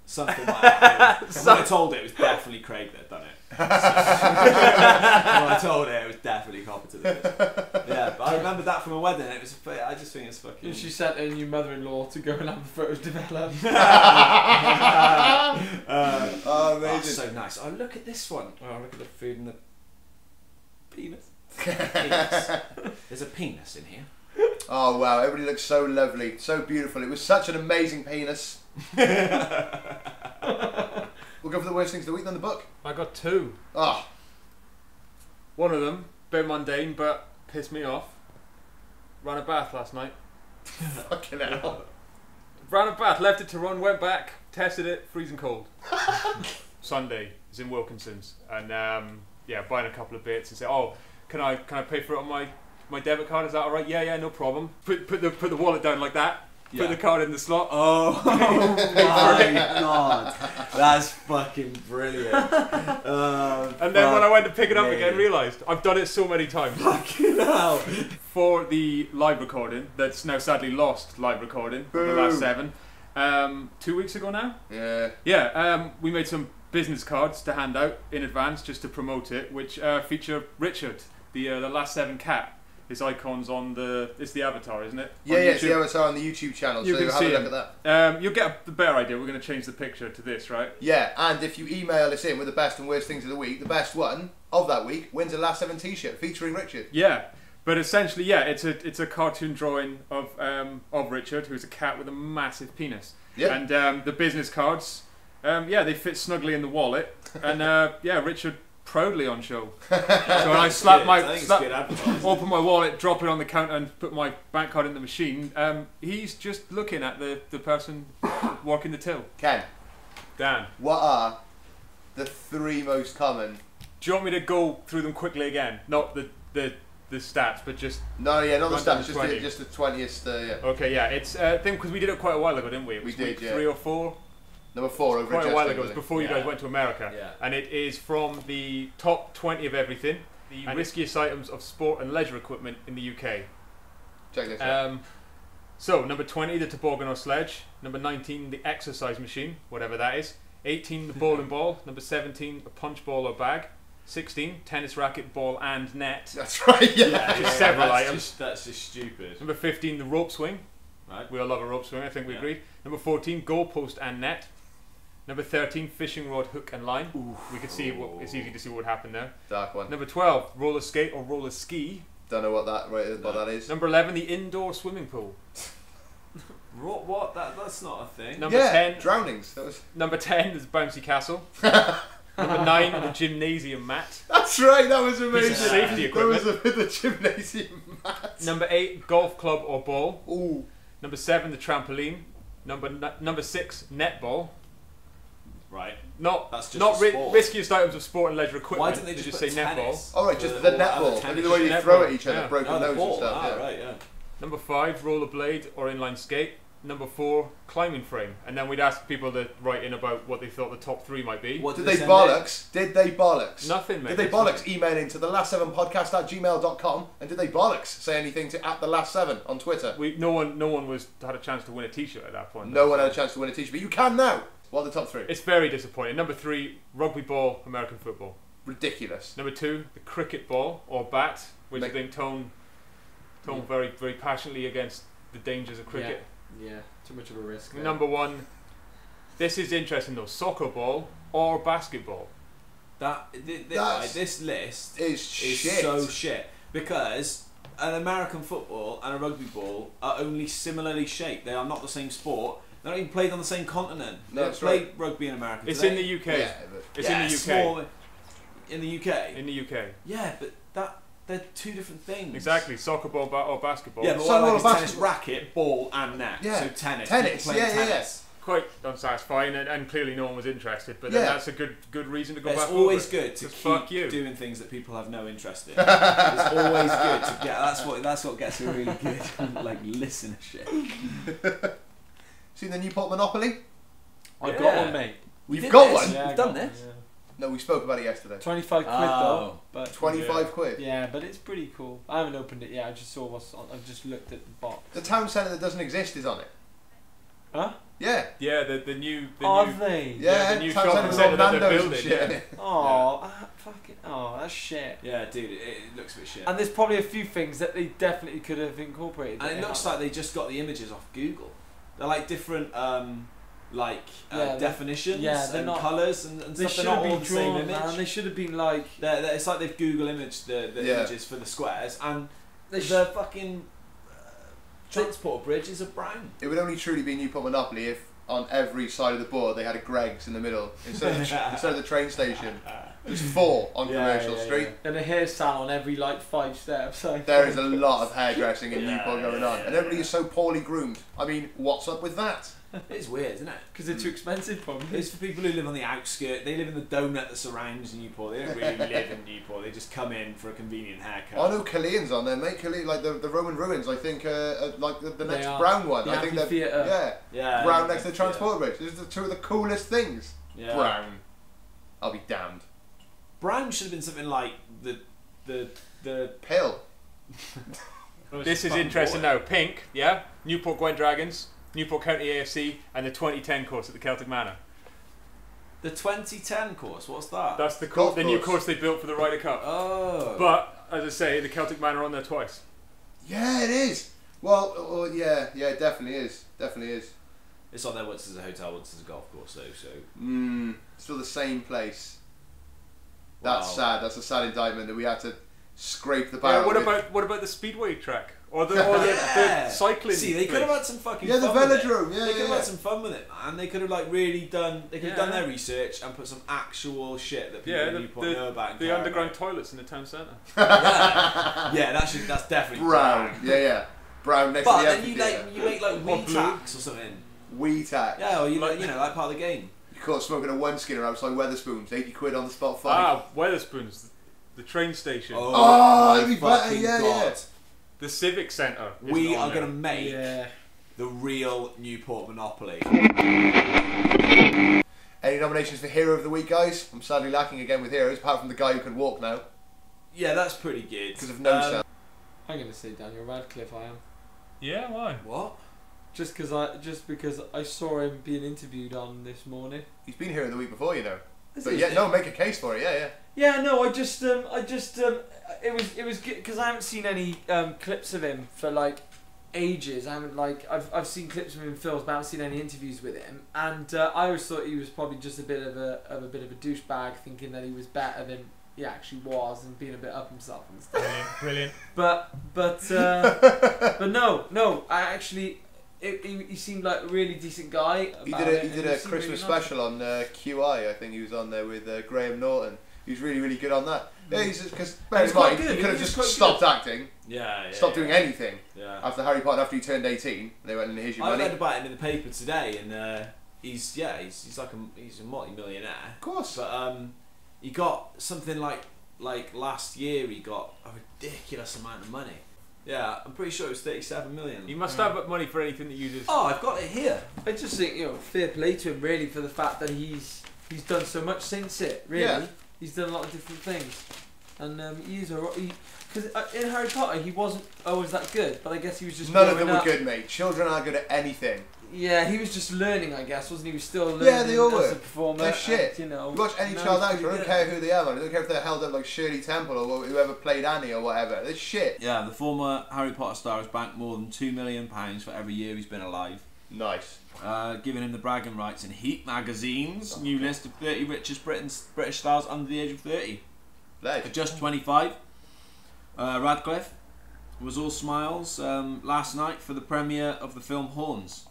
something might happen. And when I told her, it was definitely Craig that had done it. When I told her, it was definitely competent. Yeah, but I remember that from a wedding. It was. I just think it's fucking. And she sent her new mother-in-law to go and have the photos developed. Oh, amazing. Oh, so nice. Oh, look at this one. Oh, look at the food and the penis. Penis. There's a penis in here. Oh wow, everybody looks so lovely, so beautiful. It was such an amazing penis. We'll go for the worst things of the week, then the book. I got two. Oh. One of them, bit mundane, but pissed me off. Ran a bath last night. Fucking hell. Ran a bath, left it to run, went back, tested it, freezing cold. Sunday, it's in Wilkinson's, and yeah, buying a couple of bits and say, oh, can I pay for it on my debit card? Is that all right? Yeah, no problem. Put the wallet down like that. Yeah. Put the card in the slot. Oh my god, that's fucking brilliant. And then when I went to pick it up again, realised I've done it so many times. Fucking hell. For the live recording, that's now sadly lost live recording of the last 7. 2 weeks ago now? Yeah. Yeah, we made some business cards to hand out in advance just to promote it, which feature Richard, the last 7 cat. His icon's on it's the avatar, isn't it? Yeah, it's the avatar on the YouTube channel, You so can have a see look him. at that. You'll get a better idea. We're going to change the picture to this, right? Yeah, and if you email us in with the best and worst things of the week, the best one of that week wins a Last 7 t-shirt featuring Richard. Yeah, but essentially, yeah, it's a cartoon drawing of Richard, who's a cat with a massive penis. Yeah. And the business cards, they fit snugly in the wallet, and yeah, Richard proudly on show. So when I open my wallet, drop it on the counter, and put my bank card in the machine, he's just looking at the person working the till. Ken, Dan, what are the 3 most common? do you want me to go through them quickly again? Not the stats, but just No, yeah, not the Run down stats, the just 20. just the 20th. Yeah. okay. Yeah, it's thing because we did it quite a while ago, didn't we? It We was did, week yeah. 3 or 4. Number 4 over Quite at a while Justin, ago. It was wasn't it? before you Yeah. guys went to America. Yeah. And it is from the top 20 of everything, the riskiest items of sport and leisure equipment in the UK. Check this out. So, number 20, the toboggan or sledge. Number 19, the exercise machine, whatever that is. 18, the bowling ball. Number 17, a punch ball or bag. 16, tennis racket, ball and net. That's right, yeah. Just several items. That's just stupid. Number 15, the rope swing. Right. We all love a rope swing, I think we Yeah. agree. Number 14, goalpost and net. Number 13, fishing rod, hook and line. We could see it's easy to see what would happen there. Dark one. Number 12, roller skate or roller ski. Don't know what that is. Number 11, the indoor swimming pool. What? That's not a thing. Number 10, drownings. That was. Number 10 is bouncy castle. Number 9, the gymnasium mat. That's right. That was amazing. Safety equipment. That was the gymnasium mat. Number 8, golf club or ball. Ooh. Number 7, the trampoline. Number 6, netball. Right. That's just riskiest items of sport and leisure equipment. Why didn't they just say netball? tennis? Oh right, just the netball. Maybe the way you throw at each other, broken nose and stuff. Yeah. Right, yeah. Number 5, rollerblade or inline skate. Number 4, climbing frame. And then we'd ask people to write in about what they thought the top 3 might be. What Did they bollocks? Did they bollocks? Nothing, mate. Did they bollocks? Email into thelast7podcast@gmail.com. And did they bollocks say anything to @thelast7 on Twitter? No one had a chance to win a T-shirt at that point. No one had a chance to win a T-shirt, but you can now. What are the top 3? It's very disappointing. Number 3, rugby ball, American football. Ridiculous. Number 2, the cricket ball or bat, which I think tone very, very passionately against the dangers of cricket. Yeah, too much of a risk. Number 1, this is interesting though, soccer ball or basketball. This list is shit. so shit because an American football and a rugby ball are only similarly shaped. They are not the same sport. They're not even played on the same continent. No, They play rugby in America. It's in the UK. Yeah, It's in the UK. Small, in the UK. In the UK. Yeah, but they're two different things. Exactly, soccer ball or basketball. Yeah, but Soccer what or like tennis basketball? racket, ball, and net. Yeah. So tennis. Tennis, People playing yeah. tennis. Quite unsatisfying, and clearly no one was interested. But then that's a good reason to go It's back. always over it. good to Just keep fuck you. doing things that people have no interest in. It's always good to get. That's what gets a really good like listenership. Seen the Newport Monopoly? I've Yeah. got one, mate. You've got this? one? Yeah, We've I done got one, this? yeah. No, we spoke about it yesterday. 25 quid Oh. though. But 25 quid. yeah, but it's pretty cool. I haven't opened it yet. I just saw what's on. I just looked at the box. The town centre that doesn't exist is on it. Huh? Yeah. Yeah, the new. Are new they? Yeah, the new town shopping centre centre with that they're Nando's and building. shit. Yeah. Oh, that's shit. Yeah, dude, it looks a bit shit. And there's probably a few things that they definitely could have incorporated. And it looks like they just got the images off Google. They're like different, definitions they're and not, colours and they stuff. They're should not have all been the same drawn, image. man. They should have been like. It's like they've Google imaged the images for the squares, and the fucking transport bridges are brown. It would only truly be Newport Monopoly if on every side of the board they had a Greggs in the middle instead of the train station. There's 4 on Commercial Street. And a hair salon every like 5 steps. There is a lot of hairdressing in Newport going on, and everybody is so poorly groomed. I mean, what's up with that? It's weird, isn't it? Because they're too expensive, probably. It's for people who live on the outskirts. They live in the donut that surrounds Newport. They don't really live in Newport. They just come in for a convenient haircut. I know Killian's on there, mate. Killian, like the Roman ruins. I think like the next are. brown one. The I think they're amphitheatre. Yeah, brown next to the transport bridge. These are the 2 of the coolest things. Yeah. Brown. I'll be damned. Brown should have been something like the Pill. This is interesting now. Pink, yeah. Newport Gwent Dragons, Newport County AFC, and the 2010 course at the Celtic Manor. The 2010 course. What's that? That's the Golf new course. course they built for the Ryder Cup. Oh. But as I say, the Celtic Manor on there twice. Yeah, it is. Well, yeah, it definitely is. Definitely is. It's on there once as a hotel, once as a golf course, though. So. Still the same place. That's sad. That's a sad indictment that we had to scrape the barrel. Yeah, what about the speedway track or the cycling? See, they could have had some fucking the fun with velodrome. it. Yeah, They could have yeah. had some fun with it, man. They could have like really done. They could have done their research and put some actual shit that people in Newport know about. And the care underground about. toilets in the town centre. Yeah, that's definitely brown. Yeah. Brown next But to the then amphitheatre. you make like Or wee blue. tax or something. Wee tax. Yeah, or like part of the game. You caught smoking a one skinner outside Weatherspoons. 80 quid on the spot 5. Ah, Weatherspoons, the train station, Oh, my that'd be better, fucking yeah, God. the civic centre. We isn't on are going to there. make the real Newport Monopoly. Any nominations for Hero of the Week, guys? I'm sadly lacking again with heroes, apart from the guy who can walk now Yeah, that's pretty good. because of no sound. I'm going to say Daniel Radcliffe. I am. Yeah, why? What? Just because I saw him being interviewed on This Morning. He's been Hero of the Week before, you know. Is But it? yeah, no, make a case for it. Yeah. Yeah, no, it was good because I haven't seen any clips of him for like ages. I haven't I've seen clips of him in films, but I haven't seen any interviews with him. And I always thought he was probably just a bit of a douchebag, thinking that he was better than he actually was and being a bit up himself and stuff. Brilliant. But no, I actually. He seemed like a really decent guy. He did a Christmas special on QI. I think he was on there with Graham Norton. He was really good on that. Yeah, because bear in mind, he could have just stopped acting. Stopped doing anything. Yeah. After Harry Potter, after he turned 18, they went and here's your money. I read about him in the paper today, and he's a multi-millionaire. Of course. But he got something like last year he got a ridiculous amount of money. Yeah, I'm pretty sure it was 37 million. You must have money for anything that you do. Oh, I've got it here. I just think, fair play to him really for the fact that he's done so much since it. Really, yeah. He's done a lot of different things, and because in Harry Potter he wasn't always that good, but I guess he was just none of them were good, mate. Children aren't good at anything. Yeah, he was just learning, I guess, wasn't he? He was still learning they all as were. a performer. They're shit. And, you watch any child actor, I don't care who they are, man. I don't care if they're held up like Shirley Temple or whoever played Annie or whatever. They're shit. Yeah, the former Harry Potter star has banked more than £2 million for every year he's been alive. Nice. Giving him the bragging rights in Heat magazine's new list of 30 richest British stars under the age of 30. At just 25, Radcliffe was all smiles last night for the premiere of the film Horns.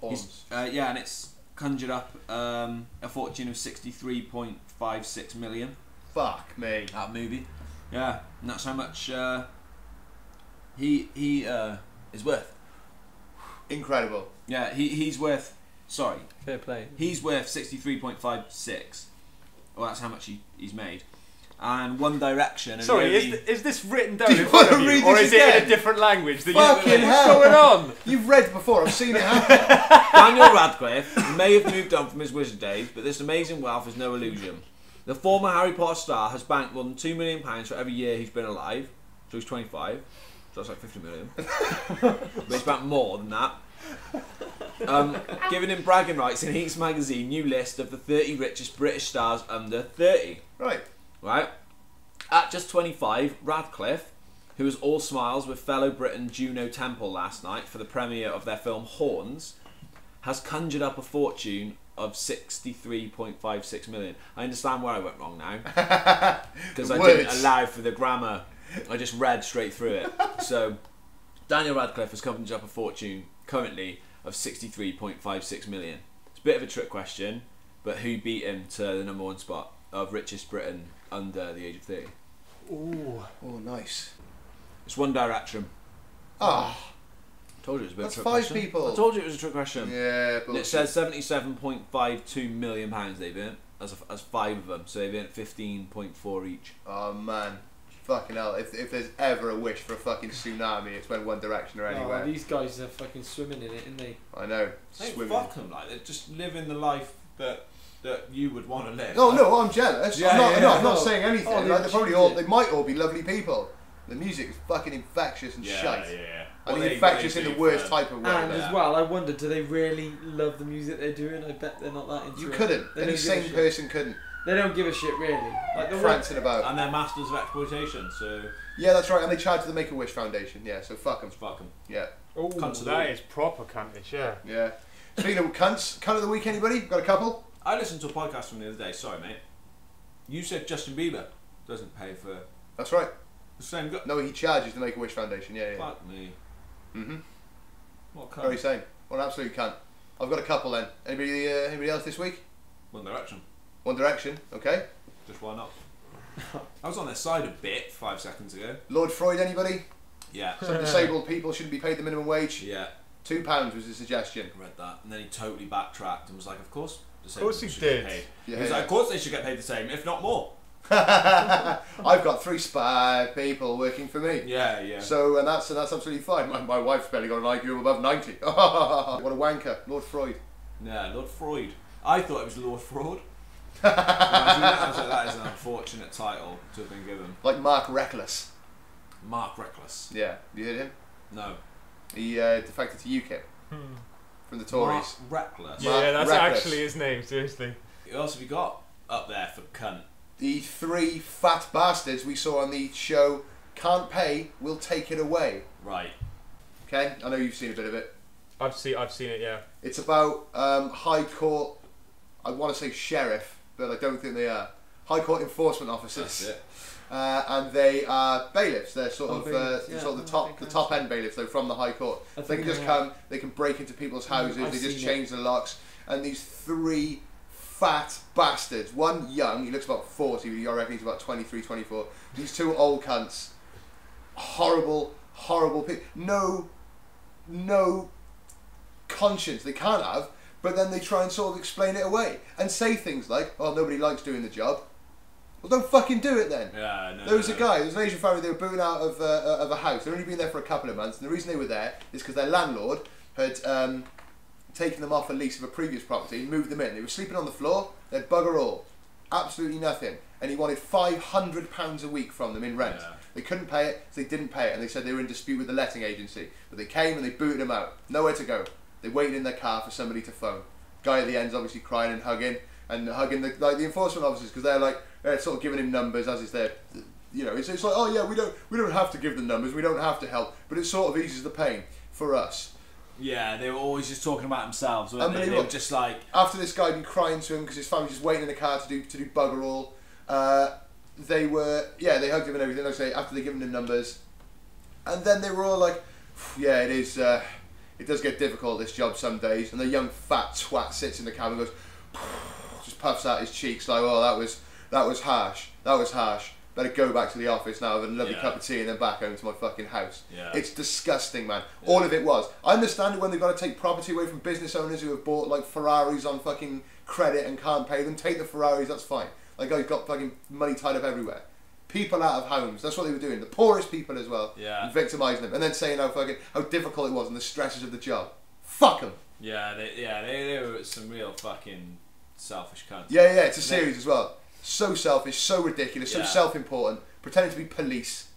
And it's conjured up a fortune of 63.56 million. Fuck me. That movie. Yeah, and that's how much he is worth. Incredible. Yeah, he's worth. Sorry. Fair play. He's worth 63.56. Well, that's how much he's made. And One Direction. Sorry, is this written down in front of you, or is it in a different language? Fucking hell! What's going on? You've read before. I've seen it happen. Daniel Radcliffe may have moved on from his wizard days, but this amazing wealth is no illusion. The former Harry Potter star has banked more than £2 million for every year he's been alive. So he's 25. So that's like 50 million. But he's banked more than that. Giving him bragging rights in Heat magazine new list of the 30 richest British stars under 30. Right. At just 25, Radcliffe, who was all smiles with fellow Briton Juno Temple last night for the premiere of their film Horns, has conjured up a fortune of 63.56 million. I understand where I went wrong now. Because I didn't allow for the grammar. I just read straight through it. So, Daniel Radcliffe has conjured up a fortune currently of 63.56 million. It's a bit of a trick question, but who beat him to the #1 spot of richest Britain under the age of 30? Ooh. Oh, nice. It's One Direction. Ah. Told you it was a bit That's of a trick question. 5 people. I told you it was a trick question. Yeah, but it says £77.52 million they've earned as 5 of them, so they've earned 15.4 each. Oh man, fucking hell! If there's ever a wish for a fucking tsunami, it's when One Direction are anywhere. These guys are fucking swimming in it, aren't they? I know. Swimming. Fuck them, like they're just living the life that you would want to live. No, I'm jealous. I'm not saying anything. They might all be lovely people. The music is fucking infectious and shite. Yeah. I think infectious in the worst type of way. And as well, I wonder, do they really love the music they're doing? I bet they're not that into it. You couldn't. Any sane person couldn't. They don't give a shit, really. Like they're prancing about. And they're masters of exploitation, so... Yeah, that's right. And they charge to the Make-A-Wish Foundation. Yeah, so fuck them. Fuck them. Yeah. Oh, that is proper cuntish, yeah. Yeah. Speaking of cunts, cunt of the week, anybody? Got a couple? I listened to a podcast from the other day. Sorry, mate. You said Justin Bieber doesn't pay for... That's right. The same guy. No, he charges the Make-A-Wish Foundation. Yeah. Fuck me. What cunt? Very sane. What an absolute cunt. I've got a couple then. Anybody else this week? One Direction. One Direction, okay. Just why not? I was on their side a bit 5 seconds ago. Lord Freud, anybody? Yeah. Some disabled people shouldn't be paid the minimum wage. Yeah. £2 was his suggestion. I read that, and then he totally backtracked and was like, "Of course, disabled people should get paid." Yeah, he was like, "Of course they should get paid the same, if not more." I've got 3 spy people working for me. Yeah. So and that's absolutely fine. My wife's barely got an IQ of above 90. What a wanker, Lord Freud. Yeah, Lord Freud. I thought it was Lord Fraud. I was like, that is an unfortunate title to have been given. Like Mark Reckless. Mark Reckless. Yeah, you heard him? No. He defected to UKIP from the Tories. Mark Reckless. Yeah, that's Reckless. Actually his name. Seriously. Who else have you got up there for cunt? The 3 fat bastards we saw on the show Can't Pay, We'll Take It Away. Right. Okay, I know you've seen a bit of it. I've seen it, yeah. It's about High Court, I want to say sheriff, but I don't think they are, High Court enforcement officers. And they are bailiffs. They're sort of the top end bailiffs. They're from the High Court. They can just come. They can break into people's houses. They just change the locks. And these 3 fat bastards. One young. He looks about 40. But I reckon he's about 23, 24. These 2 old cunts. Horrible people. No conscience. They can't have. But then they try and sort of explain it away and say things like, "Oh, nobody likes doing the job." Well, don't fucking do it then. There was an Asian family, they were booting out of a house. They'd only been there for a couple of months, and the reason they were there is because their landlord had taken them off a lease of a previous property and moved them in. They were sleeping on the floor, they'd bugger all. Absolutely nothing. And he wanted £500 a week from them in rent. Yeah. They couldn't pay it, so they didn't pay it, and they said they were in dispute with the letting agency. But they came and they booted them out. Nowhere to go. They waited in their car for somebody to phone. Guy at the end's obviously crying and hugging the enforcement officers, because they're sort of giving him numbers as is their, it's like, oh yeah, we don't have to give them numbers, we don't have to help, but it sort of eases the pain for us. Yeah, they were always just talking about themselves, weren't they? They were just like, after this guy had been crying to him because his family was just waiting in the car to do bugger all, they hugged him and everything. Like I say, after they given him numbers, and then they were all like, yeah, it is. It does get difficult, this job, some days. And the young fat twat sits in the cab and goes, just puffs out his cheeks like, oh, that was harsh. That was harsh. Better go back to the office now with a lovely cup of tea and then back home to my fucking house. Yeah. It's disgusting, man. Yeah. All of it was. I understand it when they've got to take property away from business owners who have bought like Ferraris on fucking credit and can't pay them. Take the Ferraris, that's fine. Like, I've got fucking money tied up everywhere. People out of homes, that's what they were doing. The poorest people as well. Yeah. And victimising them. And then saying how difficult it was and the stresses of the job. Fuck them. Yeah, they were some real fucking selfish cunts. Yeah, it's a series as well. So selfish, so ridiculous, so self-important, pretending to be police.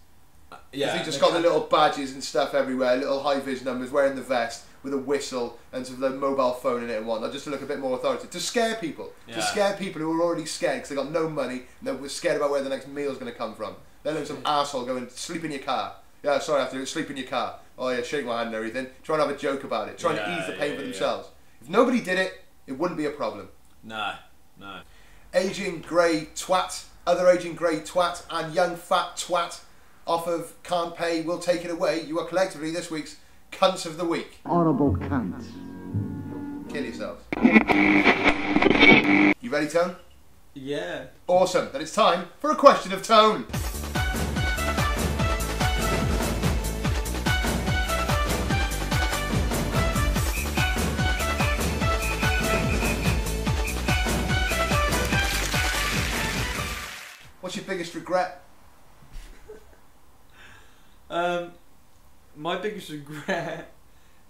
Because they just got the little badges and stuff everywhere, little high-vis numbers, wearing the vest with a whistle and sort of the mobile phone in it and whatnot, just to look a bit more authoritative. To scare people. Yeah. To scare people who are already scared because they got no money and they're scared about where the next meal's going to come from. Then there's some asshole going, sleep in your car. Yeah, sorry, I have to sleep in your car. Oh yeah, shake my hand and everything. Try and have a joke about it. Trying to ease the pain for themselves. If nobody did it, it wouldn't be a problem. No. Aging grey twat, other aging grey twat, and young fat twat off of Can't Pay, Will Take It Away. You are collectively this week's Cunts of the Week. Horrible cunts. Kill yourselves. You ready, Tone? Yeah. Awesome. Then it's time for a question of tone. What's your biggest regret? My biggest regret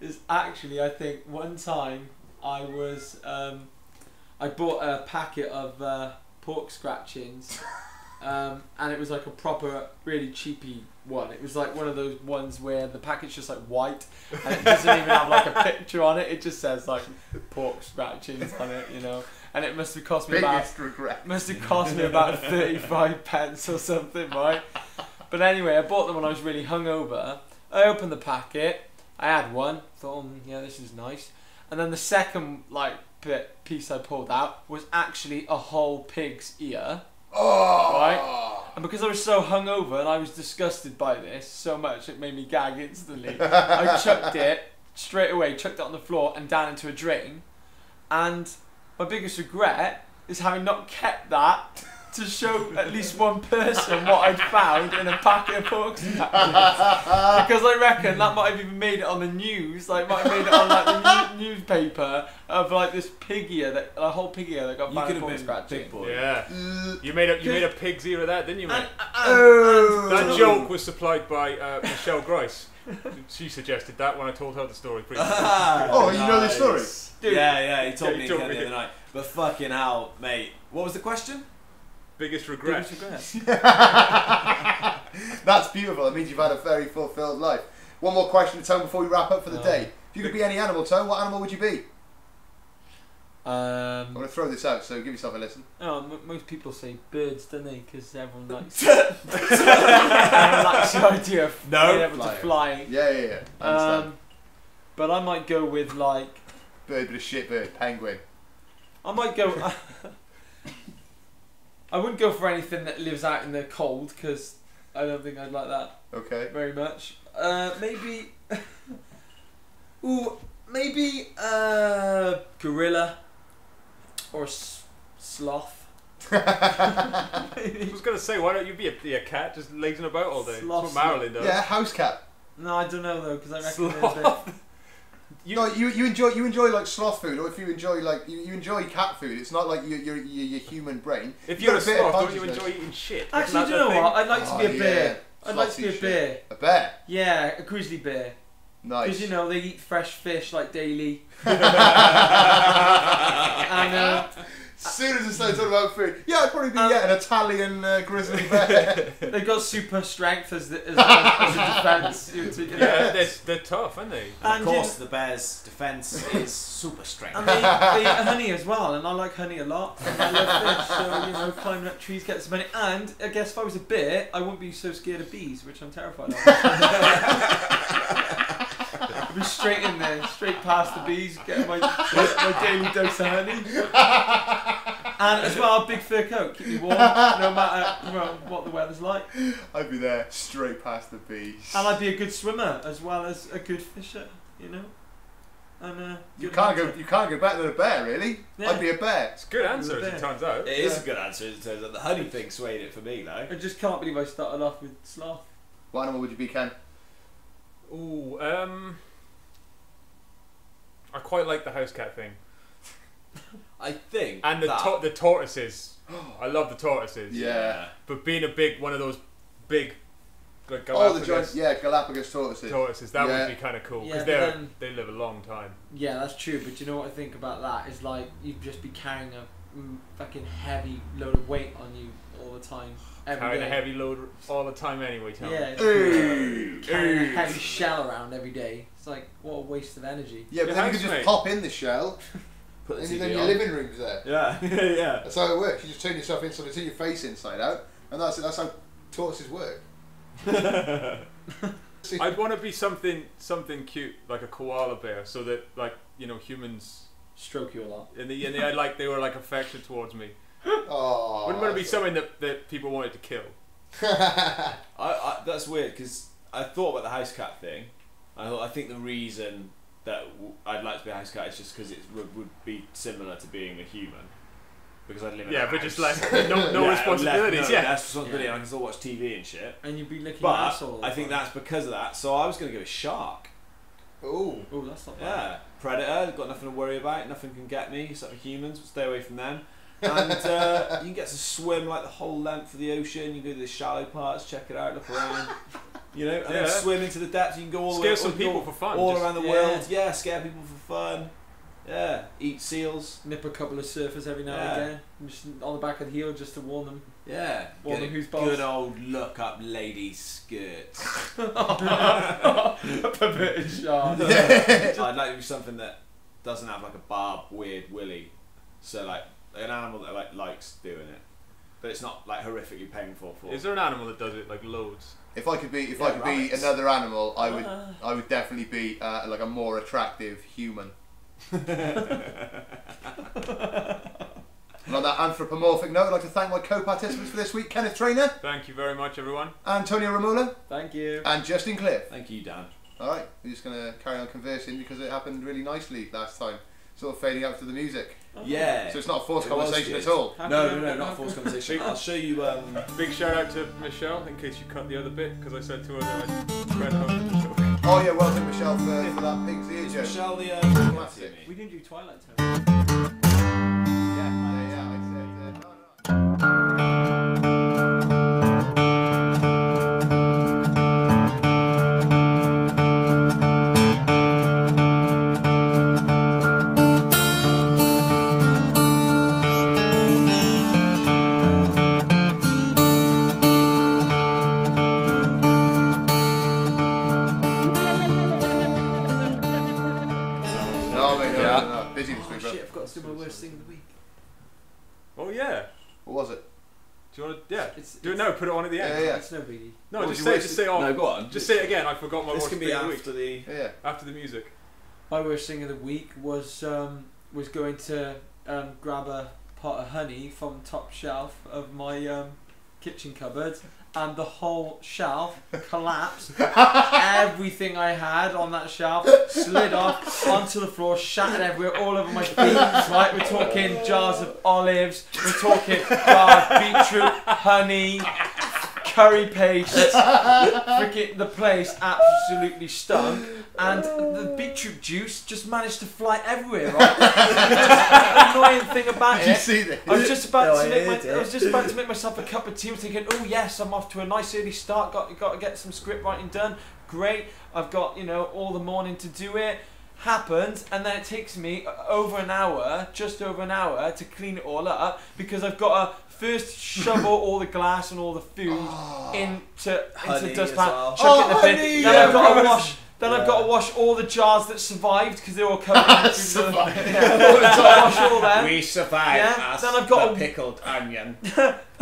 is actually, I think, one time I was I bought a packet of pork scratchings, and it was like a proper, really cheapy one. It was like one of those ones where the packet's just like white and it doesn't even have like a picture on it. It just says like pork scratchings on it, And it must have cost me about 35 pence or something, right? But anyway, I bought them when I was really hungover. I opened the packet. I had one. Thought, yeah, this is nice. And then the second piece I pulled out was actually a whole pig's ear. Oh! Right? And because I was so hungover and I was disgusted by this so much, it made me gag instantly. I chucked it straight away, chucked it on the floor and down into a drain. And my biggest regret is having not kept that to show at least one person what I'd found in a packet of pork scratchings. Because I reckon that might have even made it on the news, might have made it on the newspaper of this pig ear, a whole pig ear that got found in pork scratching. Yeah. You made a pig's ear of that, didn't you, mate? That joke was supplied by Michelle Grice. She suggested that when I told her the story previously. Oh, you know the story? Dude. Yeah, he told me again the other night. But fucking hell, mate. What was the question? Biggest regret. That's beautiful. It means you've had a very fulfilled life. One more question to Tone before we wrap up for the day. If you could be any animal, Tone, what animal would you be? I'm going to throw this out, so give yourself a listen. Oh, most people say birds, don't they? Because everyone likes the idea of being able to fly. Yeah. I understand. But I might go with bird, but a shit bird, penguin. I might go. I wouldn't go for anything that lives out in the cold because I don't think I'd like that Okay. very much. Maybe. Ooh, maybe gorilla or sloth. I was gonna say, why don't you be a cat just lazing about all day? Sloth. That's what Marilyn does. Yeah, house cat. No, I don't know though because I reckon they're a bit. Sloth. You enjoy like sloth food, or if you enjoy like you enjoy cat food, it's not like your human brain. If you're a got bit of sloth, don't you consciousness. enjoy eating shit? Actually, Isn't do you that know the thing? what? I'd like to be a Oh, bear. yeah. I'd like to be a Slothy bear. shit. A bear. Yeah, a grizzly bear. Nice. Because you know they eat fresh fish like daily. and As soon as I started talking about food, yeah, I'd probably be an Italian grizzly bear. they've got super strength as a defence. Yeah, they're tough, aren't they? And of course, the bear's defence is super strength. And they eat honey as well, and I like honey a lot. And I love fish, so you know, climbing up trees, get some honey. And I guess if I was a bear, I wouldn't be so scared of bees, which I'm terrified of. I'd be straight in there, straight past the bees, getting my daily dose of honey. And as well, a big fur coat, keep me warm, no matter what the weather's like. I'd be there, straight past the bees. And I'd be a good swimmer as well as a good fisher, you know. And You can't go better than a bear, really. Yeah. I'd be a bear. It's a good answer, as it turns out. It is a good answer. It turns out the honey thing swayed it for me, though. I just can't believe I started off with sloth. What animal would you be, Ken? Ooh, I quite like the house cat thing. I think. And the tortoises. I love the tortoises. Yeah. But being one of those big, like Oh, the giant, Galapagos tortoises. that Yeah. would be kind of cool because Yeah, they live a long time. Yeah, that's true. But you know what I think about that is like you'd just be carrying a fucking heavy load of weight on you all the time. Carrying a heavy load all the time anyway, Tom. Yeah, carrying a heavy shell around every day. It's like what a waste of energy. Yeah, but Your then you could just housemate. pop in the shell, Put the and TV then your on. living room's there. Yeah, yeah. That's how it works. You just turn yourself inside, turn your face inside out, and that's how tortoises work. I'd want to be something cute, like a koala bear, so that humans Stroke you a lot. and they were like affectionate towards me. Oh, Wouldn't want to be something that people wanted to kill. That's weird because I thought about the house cat thing. I think the reason that I'd like to be a house cat is just because it would be similar to being a human. Because I'd live in a but house. just like no responsibilities. less responsibility. And I can still watch TV and shit. And you'd be licking But asshole. I think that's because of that. So I was going to go with shark. Oh, that's not bad. Yeah, predator. Got nothing to worry about. Nothing can get me. Except for humans. Stay away from them. And you can get to swim like the whole length of the ocean. You can go to the shallow parts, check it out, look around. You know, and then swim into the depths. You can go all the way. Scare some people for fun. All around the world. Yeah, scare people for fun. Yeah, eat seals. Nip a couple of surfers every now and again, just on the back of the heel just to warn them. Yeah, Warn get them a who's boss. good old look up ladies' skirts. A perverted shark. I'd like to do something that doesn't have like a barbed, weird willy. So like an animal that likes doing it, but it's not like horrifically painful for. Is there an animal that does it like loads? if I could be rabbits. another animal, I would definitely be like a more attractive human. And on that anthropomorphic note, I'd like to thank my co-participants for this week, Kenneth Trainer, Thank you very much, everyone. Antonio Romola, Thank you. and Justin Cliff. Thank you, Dan. Alright, we're just going to carry on conversing because it happened really nicely last time, sort of fading out to the music. Yeah. So it's not a forced It was conversation good. at all. No, not a forced conversation. I'll show you. Big shout out to Michelle, in case you cut the other bit, because I said to her that I'd credit her for the show. Oh yeah, well done Michelle for that pig's ear joke. Michelle the Classic. We didn't do Twilight Zone. Yeah, I No, busy this week, bro. Shit, I've got to do my worst thing of the week. Oh yeah. What was it? Do you want to? Yeah. It's- Do it now. Put it on at the end. Yeah. It's no biggie. No, What just was your say it. No, go on. Just say it again. I forgot my This worst can thing be of the week. after the. Yeah. After the music. My worst thing of the week was going to grab a pot of honey from top shelf of my kitchen cupboard, and the whole shelf collapsed. Everything I had on that shelf slid off onto the floor, shattered everywhere, all over my feet. Right, we're talking jars of olives, we're talking jars of beetroot, honey, curry paste. Freaking the place absolutely stunk, and the beetroot juice just managed to fly everywhere. Right? The annoying thing about Did you see this? I was just about to make myself a cup of tea. I was thinking, oh yes, I'm off to a nice early start. Got to get some script writing done. Great. I've got all the morning to do it. Happens, and then it takes me just over an hour to clean it all up, because I've got to first shovel all the glass and all the food into dustpan, chuck it in the bin. Then I've got to wash. Then I've got to wash all the jars that survived, because they're all covered in food. Wash all them. We survived. Then I've got the pickled onion.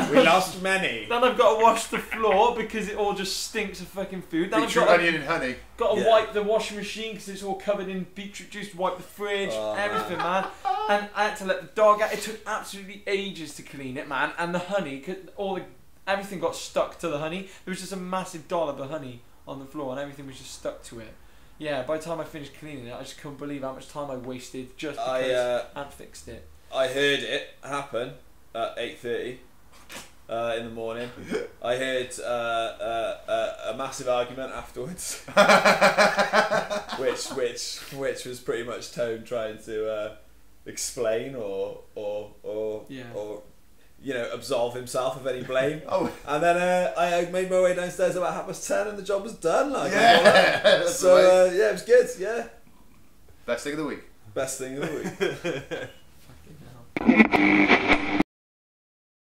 We lost many. Then I've got to wash the floor because it all just stinks of fucking food. Then Beetroot, onion and honey. Got to wipe the washing machine because it's all covered in beetroot juice. Wipe the fridge, everything, man. And I had to let the dog out. It took absolutely ages to clean it, man. And the honey, everything got stuck to the honey. There was just a massive dollop of honey on the floor, and everything was just stuck to it. Yeah, by the time I finished cleaning it, I just couldn't believe how much time I wasted just because I fixed it. I heard it happen at 8:30 in the morning. I heard a massive argument afterwards, which was pretty much Tone trying to explain or absolve himself of any blame. And then I made my way downstairs about 10:30, and the job was done. So it was good. Yeah. Best thing of the week. Best thing of the week. Fucking hell.